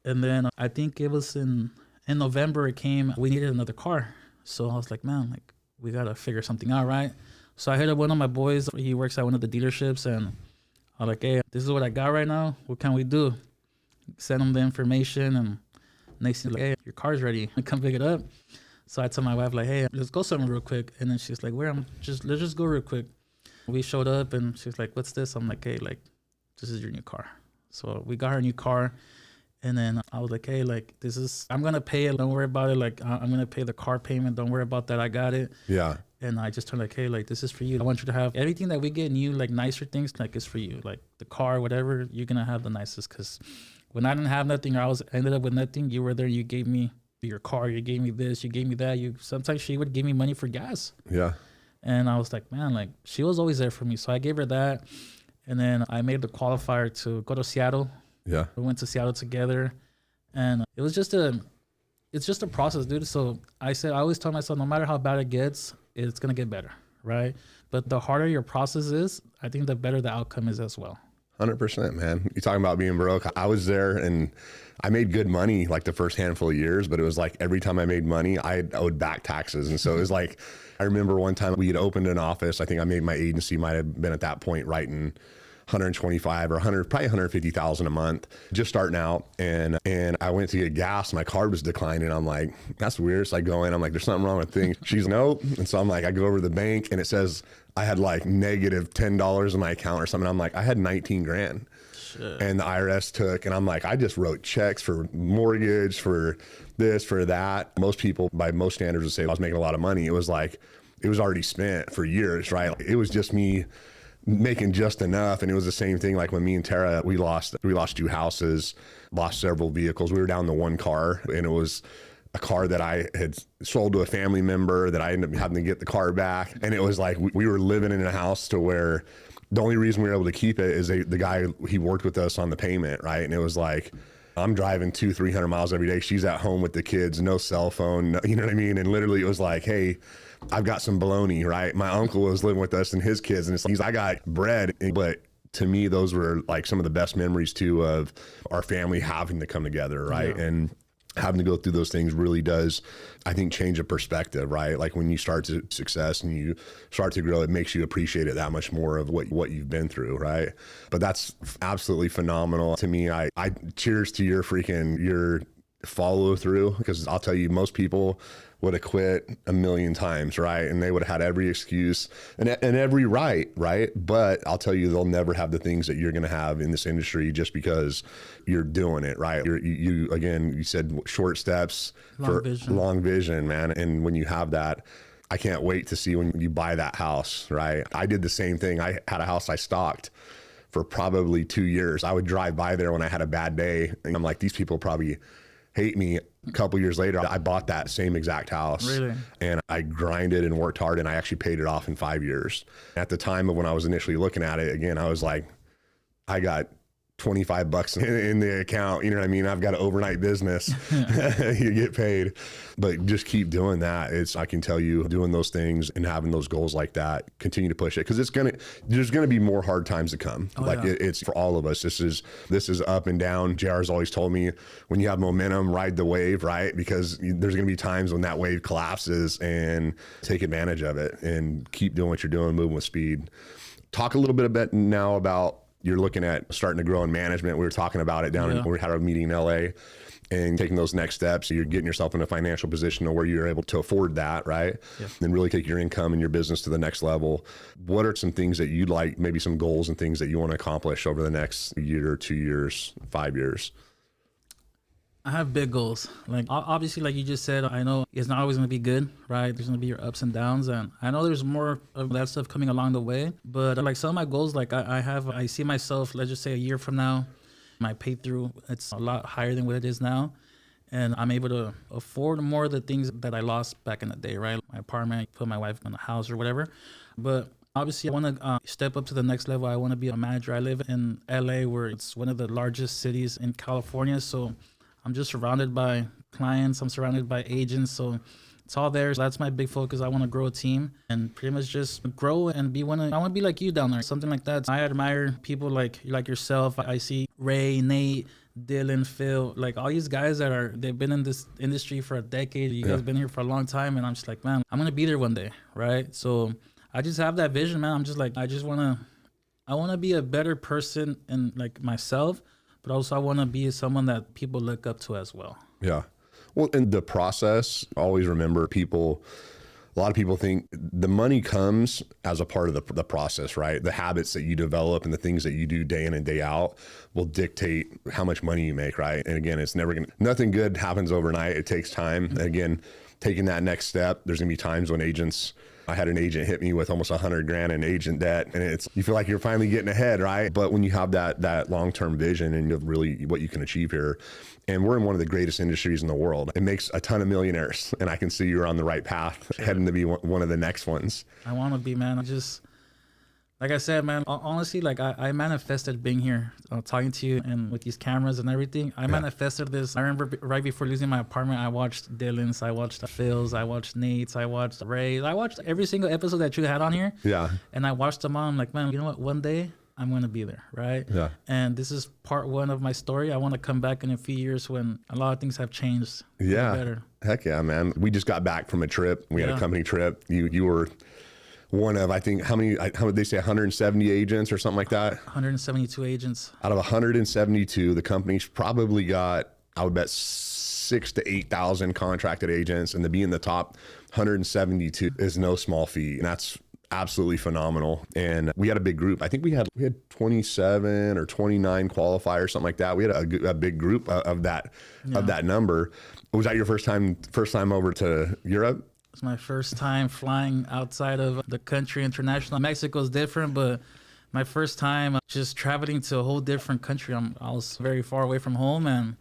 A: And then I think it was in November it came. We needed another car, so I was like, man, like we gotta figure something out, right? So I hit up one of my boys. He works at one of the dealerships, and I'm like, hey, this is what I got right now. What can we do? Send him the information, and next thing, like, hey, your car's ready. Come pick it up. So I tell my wife, like, hey, let's go somewhere real quick. And then she's like, let's just go real quick. We showed up, and she's like, what's this? I'm like, hey, like, this is your new car. So we got her a new car. And then I was like, hey, like, I'm going to pay it. Don't worry about it. Like, I'm going to pay the car payment. Don't worry about that. I got it.
B: Yeah.
A: And I just told her, like, hey, like, this is for you. I want you to have everything that we get new, like nicer things, like, it's for you. Like the car, whatever, you're going to have the nicest. Because when I didn't have nothing, or I ended up with nothing, you were there, you gave me your car, you gave me this, you gave me that. Sometimes she would give me money for gas.
B: Yeah.
A: And I was like, man, like, she was always there for me. So I gave her that. And then I made the qualifier to go to Seattle.
B: Yeah.
A: We went to Seattle together. And it's just a process, dude. So I always tell myself, no matter how bad it gets, it's going to get better, right? But the harder your process is, I think the better the outcome is as well.
B: 100%, man. You're talking about being broke. I was there, and I made good money like the first handful of years, but it was like every time I made money, I owed back taxes. And so it was like, I remember one time we had opened an office. I think I made my agency might have been at that point writing 125 or 100, probably 150,000 a month, just starting out. And I went to get gas. My card was declining. I'm like, that's weird. So I go in, I'm like, there's something wrong with things. She's nope. And so I'm like, I go over to the bank, and it says I had like negative $10 in my account or something. I'm like, I had 19 grand. Shit. And the IRS took, and I'm like, I just wrote checks for mortgage, for this, for that. Most people, by most standards, would say I was making a lot of money. It was like, it was already spent for years, right? It was just me making just enough. And it was the same thing. Like when me and Tara, we lost 2 houses, lost several vehicles. We were down to 1 car, and it was a car that I had sold to a family member that I ended up having to get the car back. And it was like, we were living in a house to where the only reason we were able to keep it is the guy, he worked with us on the payment, right? And it was like, I'm driving 200-300 miles every day. She's at home with the kids, no cell phone, you know what I mean? And literally it was like, hey, I've got some bologna, right? My uncle was living with us and his kids, and it's like, I got bread. But to me, those were like some of the best memories too of our family having to come together, right? Yeah. And having to go through those things really does, I think, change a perspective, right? Like when you start to success and you start to grow, it makes you appreciate it that much more of what you've been through, right? But that's absolutely phenomenal to me. I cheers to your follow through, because I'll tell you, most people would have quit a million times, right? And they would have had every excuse and every right? But I'll tell you, they'll never have the things that you're going to have in this industry just because you're doing it, right? You again, you said short steps, long vision, man. And when you have that, I can't wait to see when you buy that house, right? I did the same thing. I had a house I stocked for probably 2 years. I would drive by there when I had a bad day, and I'm like, these people probably hate me. A couple years later, I bought that same exact house. Really? And I grinded and worked hard, and I actually paid it off in 5 years. At the time of when I was initially looking at it, again, I was like, I got $25 in the account. You know what I mean? I've got an overnight business. You get paid, but just keep doing that. I can tell you, doing those things and having those goals like that, continue to push it, because there's going to be more hard times to come. It's for all of us. This is up and down. JR's always told me, when you have momentum, ride the wave, right? Because there's going to be times when that wave collapses, and take advantage of it and keep doing what you're doing, moving with speed. Talk a little bit now about, you're looking at starting to grow in management. We were talking about it when we had our meeting in LA, and taking those next steps. So you're getting yourself in a financial position where you're able to afford that, right? Yeah. And really take your income and your business to the next level. What are some things that you'd like, maybe some goals and things that you want to accomplish over the next year, 2 years, 5 years?
A: I have big goals. Like, obviously, like you just said, I know it's not always going to be good, right? There's going to be your ups and downs. And I know there's more of that stuff coming along the way. But like some of my goals, like I see myself, let's just say a year from now, my pay through, it's a lot higher than what it is now. And I'm able to afford more of the things that I lost back in the day, right? My apartment, put my wife in a house or whatever. But obviously, I want to step up to the next level. I want to be a manager. I live in LA, where it's one of the largest cities in California. So I'm just surrounded by clients. I'm surrounded by agents. So it's all there. So that's my big focus. I want to grow a team and pretty much just grow and I want to be like you down there, something like that. I admire people like yourself. I see Ray, Nate, Dylan, Phil, like all these guys they've been in this industry for a decade. You guys been here for a long time. And I'm just like, man, I'm going to be there one day. Right. So I just have that vision, man. I'm just like, I want to be a better person and like myself, but also I want to be someone that people look up to as well. Yeah.
B: Well, in the process, always remember a lot of people think the money comes as a part of the process, right? The habits that you develop and the things that you do day in and day out will dictate how much money you make, right? And again, nothing good happens overnight. It takes time. And again, taking that next step, there's gonna be times when I had an agent hit me with almost $100,000 in agent debt, and you feel like you're finally getting ahead, right? But when you have that long-term vision and really what you can achieve here, and we're in one of the greatest industries in the world, it makes a ton of millionaires, and I can see you're on the right path, heading to be one of the next ones.
A: I want to be, man. Like I said, man, honestly, like I manifested being here, talking to you and with these cameras and everything. I manifested this. I remember right before losing my apartment, I watched Dylan's, I watched Phil's, I watched Nate's, I watched Ray's. I watched every single episode that you had on here. Yeah. And I watched them all. I'm like, man, you know what? One day I'm going to be there, right? Yeah. And this is part one of my story. I want to come back in a few years when a lot of things have changed.
B: Yeah.
A: Better.
B: Heck yeah, man. We just got back from a trip. We had a company trip. You were one of, I think, how would they say, 170 agents or something like that?
A: 172 agents.
B: Out of 172, the company's probably got, I would bet, 6,000 to 8,000 contracted agents, and to be in the top 172 is no small feat. And that's absolutely phenomenal. And we had a big group. I think we had 27 or 29 qualifiers, something like that. We had a big group of that number. Was that your first time over to Europe?
A: It's my first time flying outside of the country, international. Mexico's different, but my first time just traveling to a whole different country. I was very far away from home, and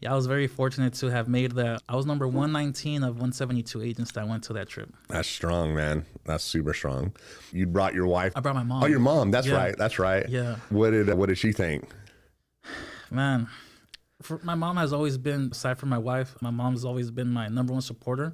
A: I was very fortunate to have made that. I was number 119 of 172 agents that went to that trip.
B: That's strong, man. That's super strong. You brought your wife?
A: I brought my mom.
B: Oh, your mom. That's right. That's right. Yeah. What did she think?
A: Man, my mom has always been, aside from my wife, my mom's always been my number one supporter.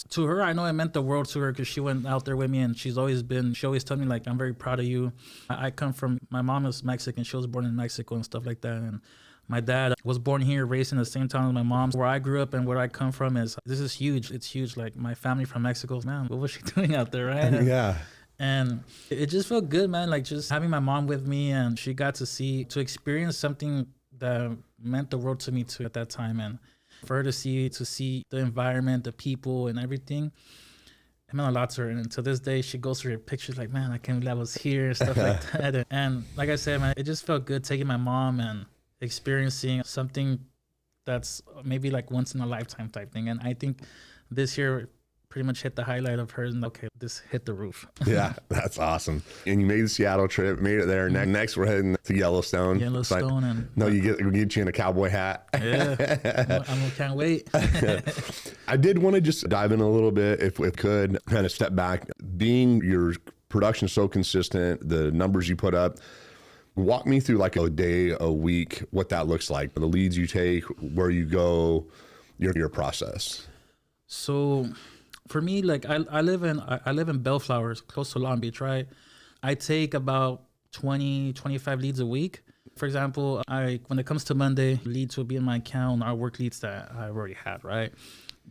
A: To her, I know it meant the world to her because she went out there with me, and she always told me, like, I'm very proud of you. I come from, my mom is Mexican. She was born in Mexico and stuff like that. And my dad was born here, raised in the same town as my mom. Where I grew up and where I come from this is huge. It's huge. Like, my family from Mexico, man, what was she doing out there, right?
B: Yeah.
A: And it just felt good, man. Like, just having my mom with me, and she got to experience something that meant the world to me too at that time. And for her to see the environment, the people, and everything, it meant a lot to her. And to this day, she goes through her pictures like, man, I can't believe I was here, and stuff like that. And like I said, man, it just felt good taking my mom and experiencing something that's maybe like once in a lifetime type thing. And I think this year pretty much hit the highlight of her, and okay, this hit the roof.
B: Yeah, that's awesome. And you made the Seattle trip, made it there. Next, we're heading to Yellowstone. We get you in a cowboy hat.
A: Yeah, I can't wait.
B: I did want to just dive in a little bit, if we could, kind of step back. Being your production so consistent, the numbers you put up, Walk me through like a day, a week, what that looks like, the leads you take, where you go, your process.
A: So for me, like I live in Bellflower, close to Long Beach, right? I take about 25 leads a week. For example, when it comes to Monday, leads will be in my account, our work leads that I already had, right?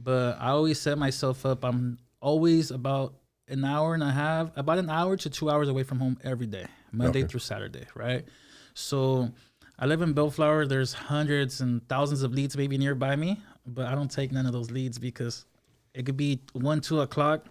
A: But I always set myself up. I'm always about an hour to 2 hours away from home every day, Monday through Saturday, right? So I live in Bellflower. There's hundreds and thousands of leads maybe nearby me, but I don't take none of those leads because it could be 1, 2 o'clock,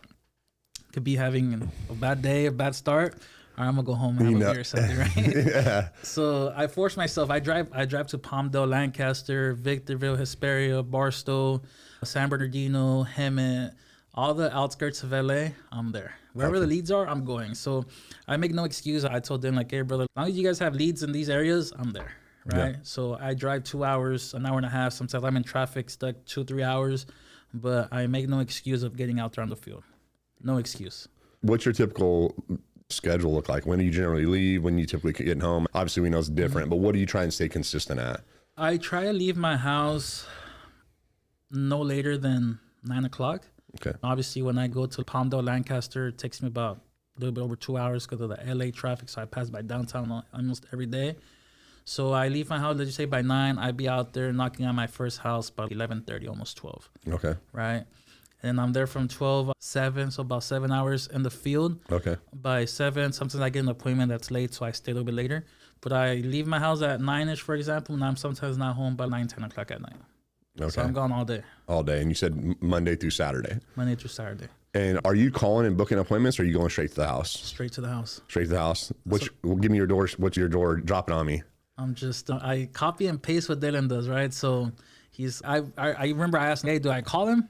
A: could be having a bad day, a bad start. Or I'm gonna go home and have a beer or something, right?
B: Yeah.
A: So I force myself. I drive to Palmdale, Lancaster, Victorville, Hesperia, Barstow, San Bernardino, Hemet, all the outskirts of LA. I'm there. Wherever the leads are, I'm going. So I make no excuse. I told them like, hey brother, as long as you guys have leads in these areas, I'm there, right? Yeah. So I drive 2 hours, an hour and a half. Sometimes I'm in traffic, stuck 2-3 hours, but I make no excuse of getting out there on the field. No excuse.
B: What's your typical schedule look like? When do you generally leave? When you typically get home? Obviously we know it's different, but what do you try and stay consistent at?
A: I try to leave my house no later than 9 o'clock.
B: Okay.
A: Obviously when I go to Palmdale, Lancaster, it takes me about a little bit over 2 hours because of the LA traffic. So I pass by downtown almost every day. So I leave my house, let's just say by 9, I'd be out there knocking on my first house about 11:30, almost 12.
B: Okay.
A: Right. And I'm there from 12, 7, so about 7 hours in the field. Okay. By 7, sometimes I get an appointment that's late, so I stay a little bit later. But I leave my house at 9-ish, for example, and I'm sometimes not home by 9, 10 o'clock at night. Okay. So I'm gone all day.
B: All day. And you said Monday through Saturday?
A: Monday through Saturday.
B: And are you calling and booking appointments, or are you going straight to the house?
A: Straight to the house.
B: Straight to the house. Give me your door. What's your door dropping on me?
A: I'm just, I copy and paste what Dylan does, right? So I remember I asked him, hey, do I call him?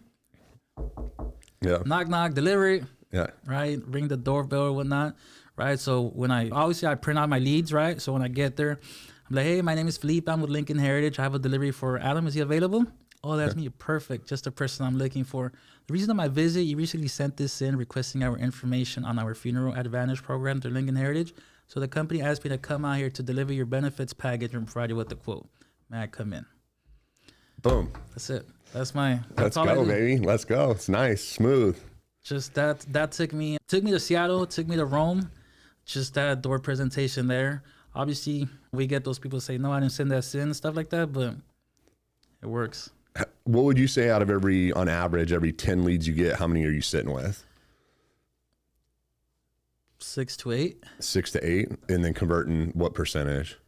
A: Yeah. Knock, knock, delivery. Yeah. Right. Ring the doorbell or whatnot. Right. So when I print out my leads. Right. So when I get there, I'm like, hey, my name is Felipe. I'm with Lincoln Heritage. I have a delivery for Adam. Is he available? Oh, that's me. Perfect. Just the person I'm looking for. The reason of my visit, you recently sent this in requesting our information on our funeral advantage program through Lincoln Heritage. So the company asked me to come out here to deliver your benefits package and provide you with the quote. May I come in?
B: Boom.
A: That's it. Let's
B: go, baby. Let's go. It's nice, smooth.
A: Just that took me to Seattle, took me to Rome. Just that door presentation there. Obviously, we get those people say, no, I didn't send that in, stuff like that, but it works.
B: What would you say out of on average, every 10 leads you get, how many are you sitting with?
A: 6 to 8. 6
B: to 8, and then converting what percentage?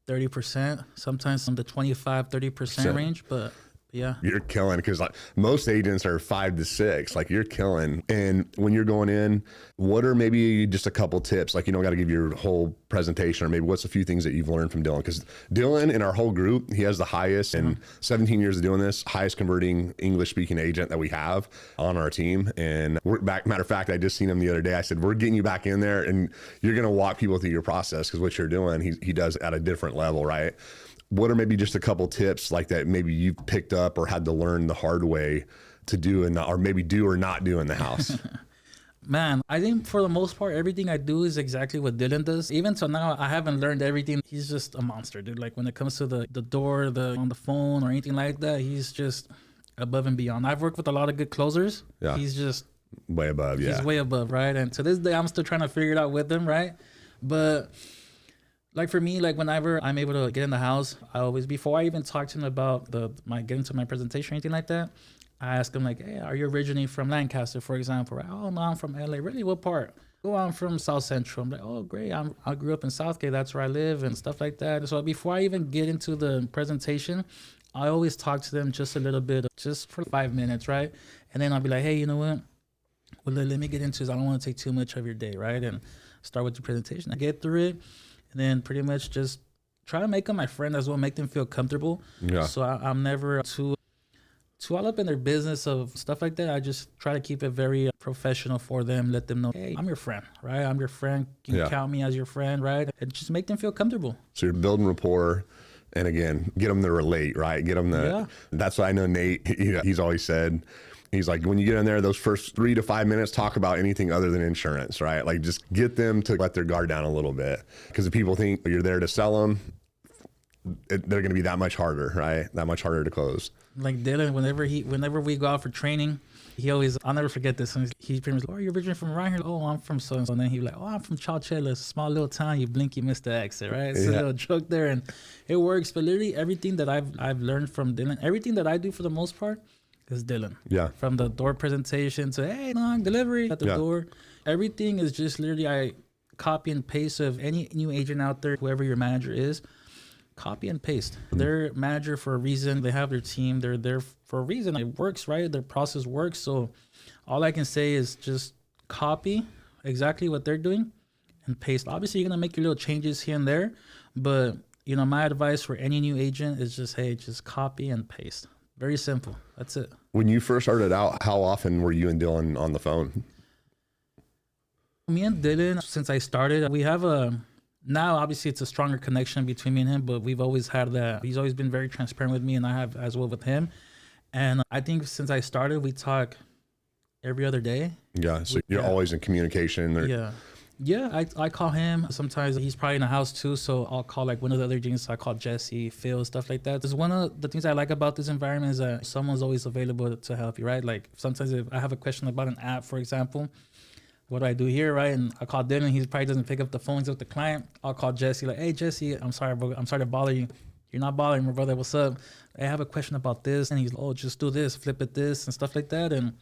A: 30%, sometimes in the 25-30% range, but yeah,
B: you're killing, because like most agents are 5 to 6. Like you're killing. And when you're going in, what are maybe just a couple tips? Like, you don't got to give your whole presentation, or maybe what's a few things that you've learned from Dylan? Because Dylan in our whole group, he has the highest in 17 years of doing this, highest converting English speaking agent that we have on our team. And we're back. Matter of fact, I just seen him the other day. I said, we're getting you back in there and you're going to walk people through your process, because what you're doing, he does at a different level, right? What are maybe just a couple tips like that maybe you picked up or had to learn the hard way to do, or maybe do or not do in the house?
A: Man, I think for the most part, everything I do is exactly what Dylan does. Even so now, I haven't learned everything. He's just a monster, dude. Like when it comes to the door, on the phone or anything like that, he's just above and beyond. I've worked with a lot of good closers. Yeah. He's just
B: way above. Yeah.
A: He's way above, right? And to this day, I'm still trying to figure it out with him, right? But like for me, like whenever I'm able to get in the house, I always, before I even talk to him about getting to my presentation or anything like that, I ask him like, hey, are you originally from Lancaster, for example? Right? Oh, no, I'm from LA. Really? What part? Oh, I'm from South Central. I'm like, oh, great. I grew up in Southgate. That's where I live and stuff like that. And so before I even get into the presentation, I always talk to them just a little bit, just for 5 minutes, right? And then I'll be like, hey, you know what? Well, let me get into this. I don't want to take too much of your day, right? And start with the presentation. I get through it. And then pretty much just try to make them my friend as well, make them feel comfortable. Yeah. So I'm never too all up in their business of stuff like that. I just try to keep it very professional for them, let them know, hey, I'm your friend, right? I'm your friend. You can count me as your friend, right? And just make them feel comfortable.
B: So you're building rapport. And again, get them to relate, right? Get them to, that's what I know Nate, he's always said, He's like, when you get in there, those first 3 to 5 minutes, talk about anything other than insurance, right? Like just get them to let their guard down a little bit. Because if people think you're there to sell them, they're going to be that much harder, right? That much harder to close.
A: Like Dylan, whenever we go out for training, he always, I'll never forget this. He pretty much, oh, you're originally from around here? Oh, I'm from so and so. And then he was like, oh, I'm from Chowchilla, a small little town. You blink, you miss the exit, right? It's a little joke there, and it works. But literally everything that I've learned from Dylan, everything that I do for the most part is Dylan. Yeah. From the door presentation to, hey, no, delivery at the door. Everything is just literally I copy and paste of any new agent out there, whoever your manager is. Copy and paste. They're manager for a reason. They have their team. They're there for a reason. It works, right? Their process works. So all I can say is just copy exactly what they're doing and paste. Obviously, you're going to make your little changes here and there. But, you know, my advice for any new agent is just, hey, just copy and paste. Very simple. That's it.
B: When you first started out, how often were you and Dylan on the phone?
A: Me and Dylan, since I started, we have now obviously it's a stronger connection between me and him, but we've always had that. He's always been very transparent with me, and I have as well with him. And I think since I started, we talk every other day. Yeah,
B: so you're always in communication.
A: Yeah, I call him. Sometimes he's probably in the house too, so I'll call like one of the other agents. I call Jesse, Phil, stuff like that. Because one of the things I like about this environment is that someone's always available to help you, right? Like sometimes if I have a question about an app, for example, what do I do here, right? And I call Dylan, he probably doesn't pick up the phones with the client. I'll call Jesse, like, hey, Jesse, I'm sorry, bro. I'm sorry to bother you. You're not bothering me, brother. What's up? I have a question about this. And he's, oh, just do this, flip it this, and stuff like that. And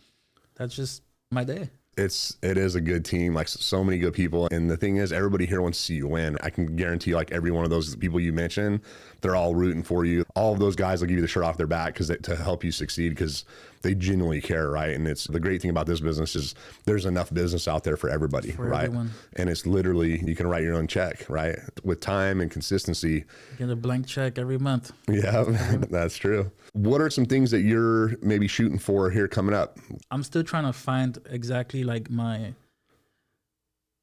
A: that's just my day.
B: It is a good team, like so many good people. And the thing is, everybody here wants to see you win. I can guarantee like every one of those people you mentioned, they're all rooting for you. All of those guys will give you the shirt off their back to help you succeed because they genuinely care, right? And it's the great thing about this business is there's enough business out there for everybody, right? Everyone. And it's literally, you can write your own check, right? With time and consistency.
A: You get a blank check every month.
B: Yeah, that's true. What are some things that you're maybe shooting for here coming up?
A: I'm still trying to find exactly like my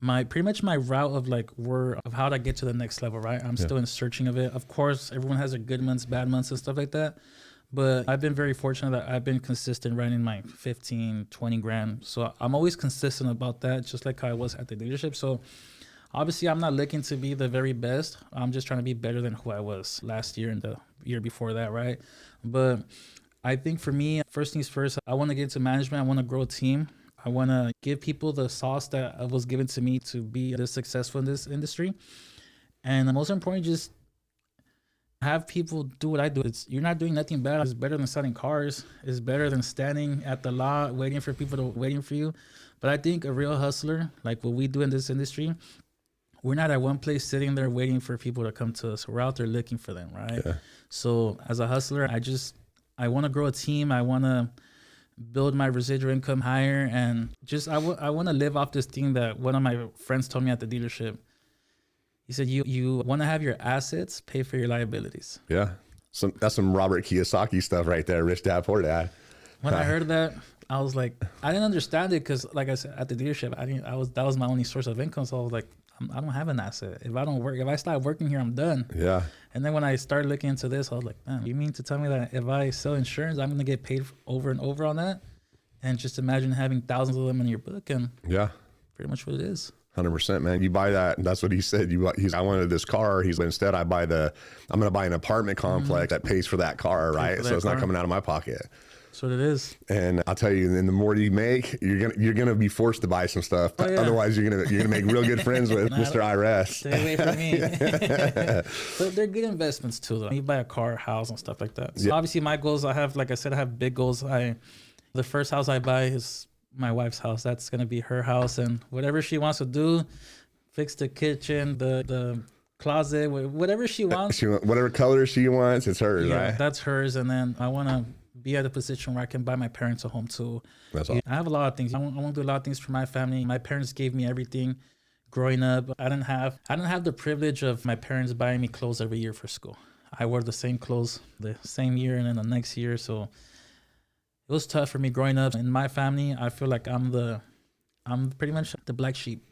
A: pretty much my route of like of how to get to the next level, right? I'm still in searching of it. Of course, everyone has their good months, bad months and stuff like that. But I've been very fortunate that I've been consistent running my 15, 20 grand. So I'm always consistent about that, just like how I was at the dealership. So obviously I'm not looking to be the very best. I'm just trying to be better than who I was last year and the year before that, right? But I think for me, first things first, I want to get into management. I want to grow a team. I want to give people the sauce that was given to me to be this successful in this industry. And the most important, just have people do what I do. You're not doing nothing bad. It's better than selling cars. It's better than standing at the lot waiting for people waiting for you. But I think a real hustler, like what we do in this industry, we're not at one place sitting there waiting for people to come to us. We're out there looking for them, right? Yeah. So as a hustler, I want to grow a team. I want to build my residual income higher, and just I want to live off this thing that one of my friends told me at the dealership. He said, you want to have your assets pay for your liabilities.
B: Yeah. That's some Robert Kiyosaki stuff right there. Rich Dad, Poor Dad.
A: When I heard that, I was like, I didn't understand it because, like I said, at the dealership, that was my only source of income. So I was like, I don't have an asset. If I stop working here, I'm done. Yeah. And then when I started looking into this, I was like, man, you mean to tell me that if I sell insurance, I'm going to get paid over and over on that? And just imagine having thousands of them in your book, and pretty much what it is.
B: 100%, man. You buy that. That's what he said. I wanted this car. Instead I'm going to buy an apartment complex that pays for that car, right? So it's not coming out of my pocket.
A: That's what it is.
B: And I'll tell you, then the more you make, you're gonna be forced to buy some stuff. Oh, yeah. Otherwise, you're gonna make real good friends with Mr. IRS.
A: Stay away from me. But they're good investments too, though. You buy a car, house, and stuff like that. So obviously, my goals, I have big goals. The first house I buy is my wife's house. That's gonna be her house, and whatever she wants to do, fix the kitchen, the closet, whatever she wants.
B: Whatever color she wants, it's hers, right?
A: That's hers. And then I want to be at a position where I can buy my parents a home too. That's awesome. I have a lot of things. I want to do a lot of things for my family. My parents gave me everything growing up. I didn't have the privilege of my parents buying me clothes every year for school. I wore the same clothes the same year and then the next year. So it was tough for me growing up. In my family, I feel like I'm pretty much the black sheep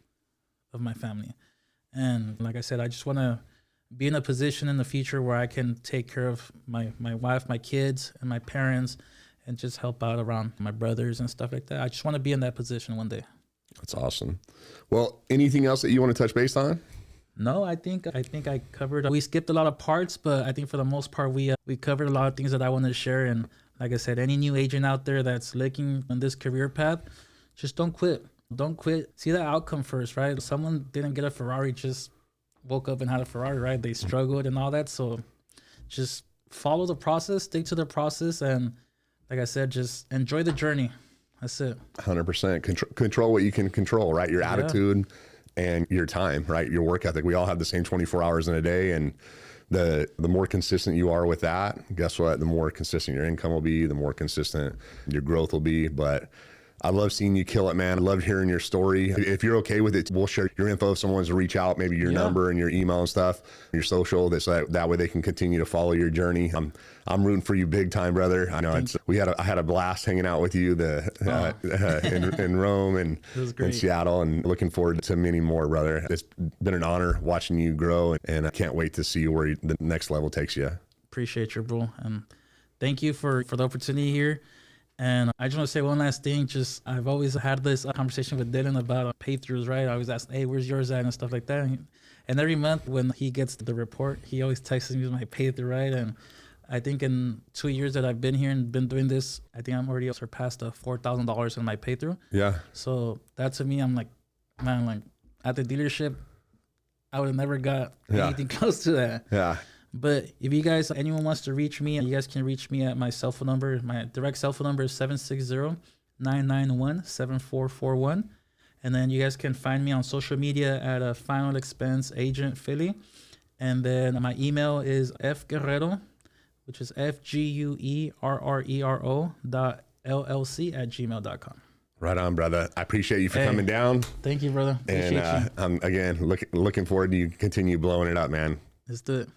A: of my family. And like I said, I just want to be in a position in the future where I can take care of my wife, my kids, and my parents, and just help out around my brothers and stuff like that. I just want to be in that position one day.
B: That's awesome. Well, anything else that you want to touch base on?
A: No, I think I covered. We skipped a lot of parts, but I think for the most part we covered a lot of things that I wanted to share. And like I said, any new agent out there that's looking on this career path, just don't quit. Don't quit. See that outcome first, right? Someone didn't get a Ferrari, just woke up and had a Ferrari, right? They struggled and all that. So just follow the process, stick to the process, and like I said, just enjoy the journey. That's it.
B: 100%. Control what you can control, right? Your attitude and your time, right? Your work ethic. We all have the same 24 hours in a day, and the more consistent you are with that, guess what? The more consistent your income will be, the more consistent your growth will be. But I love seeing you kill it, man. I love hearing your story. If you're okay with it, we'll share your info if someone wants to reach out, maybe your number and your email and stuff, your social, that way they can continue to follow your journey. I'm rooting for you big time, brother. I know I had a blast hanging out with you in Rome and Seattle, and looking forward to many more, brother. It's been an honor watching you grow, and I can't wait to see where the next level takes you.
A: Appreciate you, bro. And thank you for the opportunity here. And I just want to say one last thing. I've always had this conversation with Dylan about pay-throughs, right? I always ask, hey, where's yours at and stuff like that. And every month when he gets the report, he always texts me my pay-through, right? And I think in 2 years that I've been here and been doing this, I think I'm already surpassed $4,000 in my pay-through.
B: Yeah.
A: So that to me, I'm like, man, like at the dealership, I would have never got anything close to that.
B: Yeah.
A: But if you guys, anyone wants to reach me, you guys can reach me at my cell phone number. My direct cell phone number is 760-991-7441. And then you guys can find me on social media at Final Expense Agent Philly. And then my email is fguerrero, which is FGUERRERO.LLC@gmail.com.
B: Right on, brother. I appreciate you for coming down.
A: Thank you, brother. Appreciate
B: you. I'm again looking forward to you continue blowing it up, man.
A: Let's do it.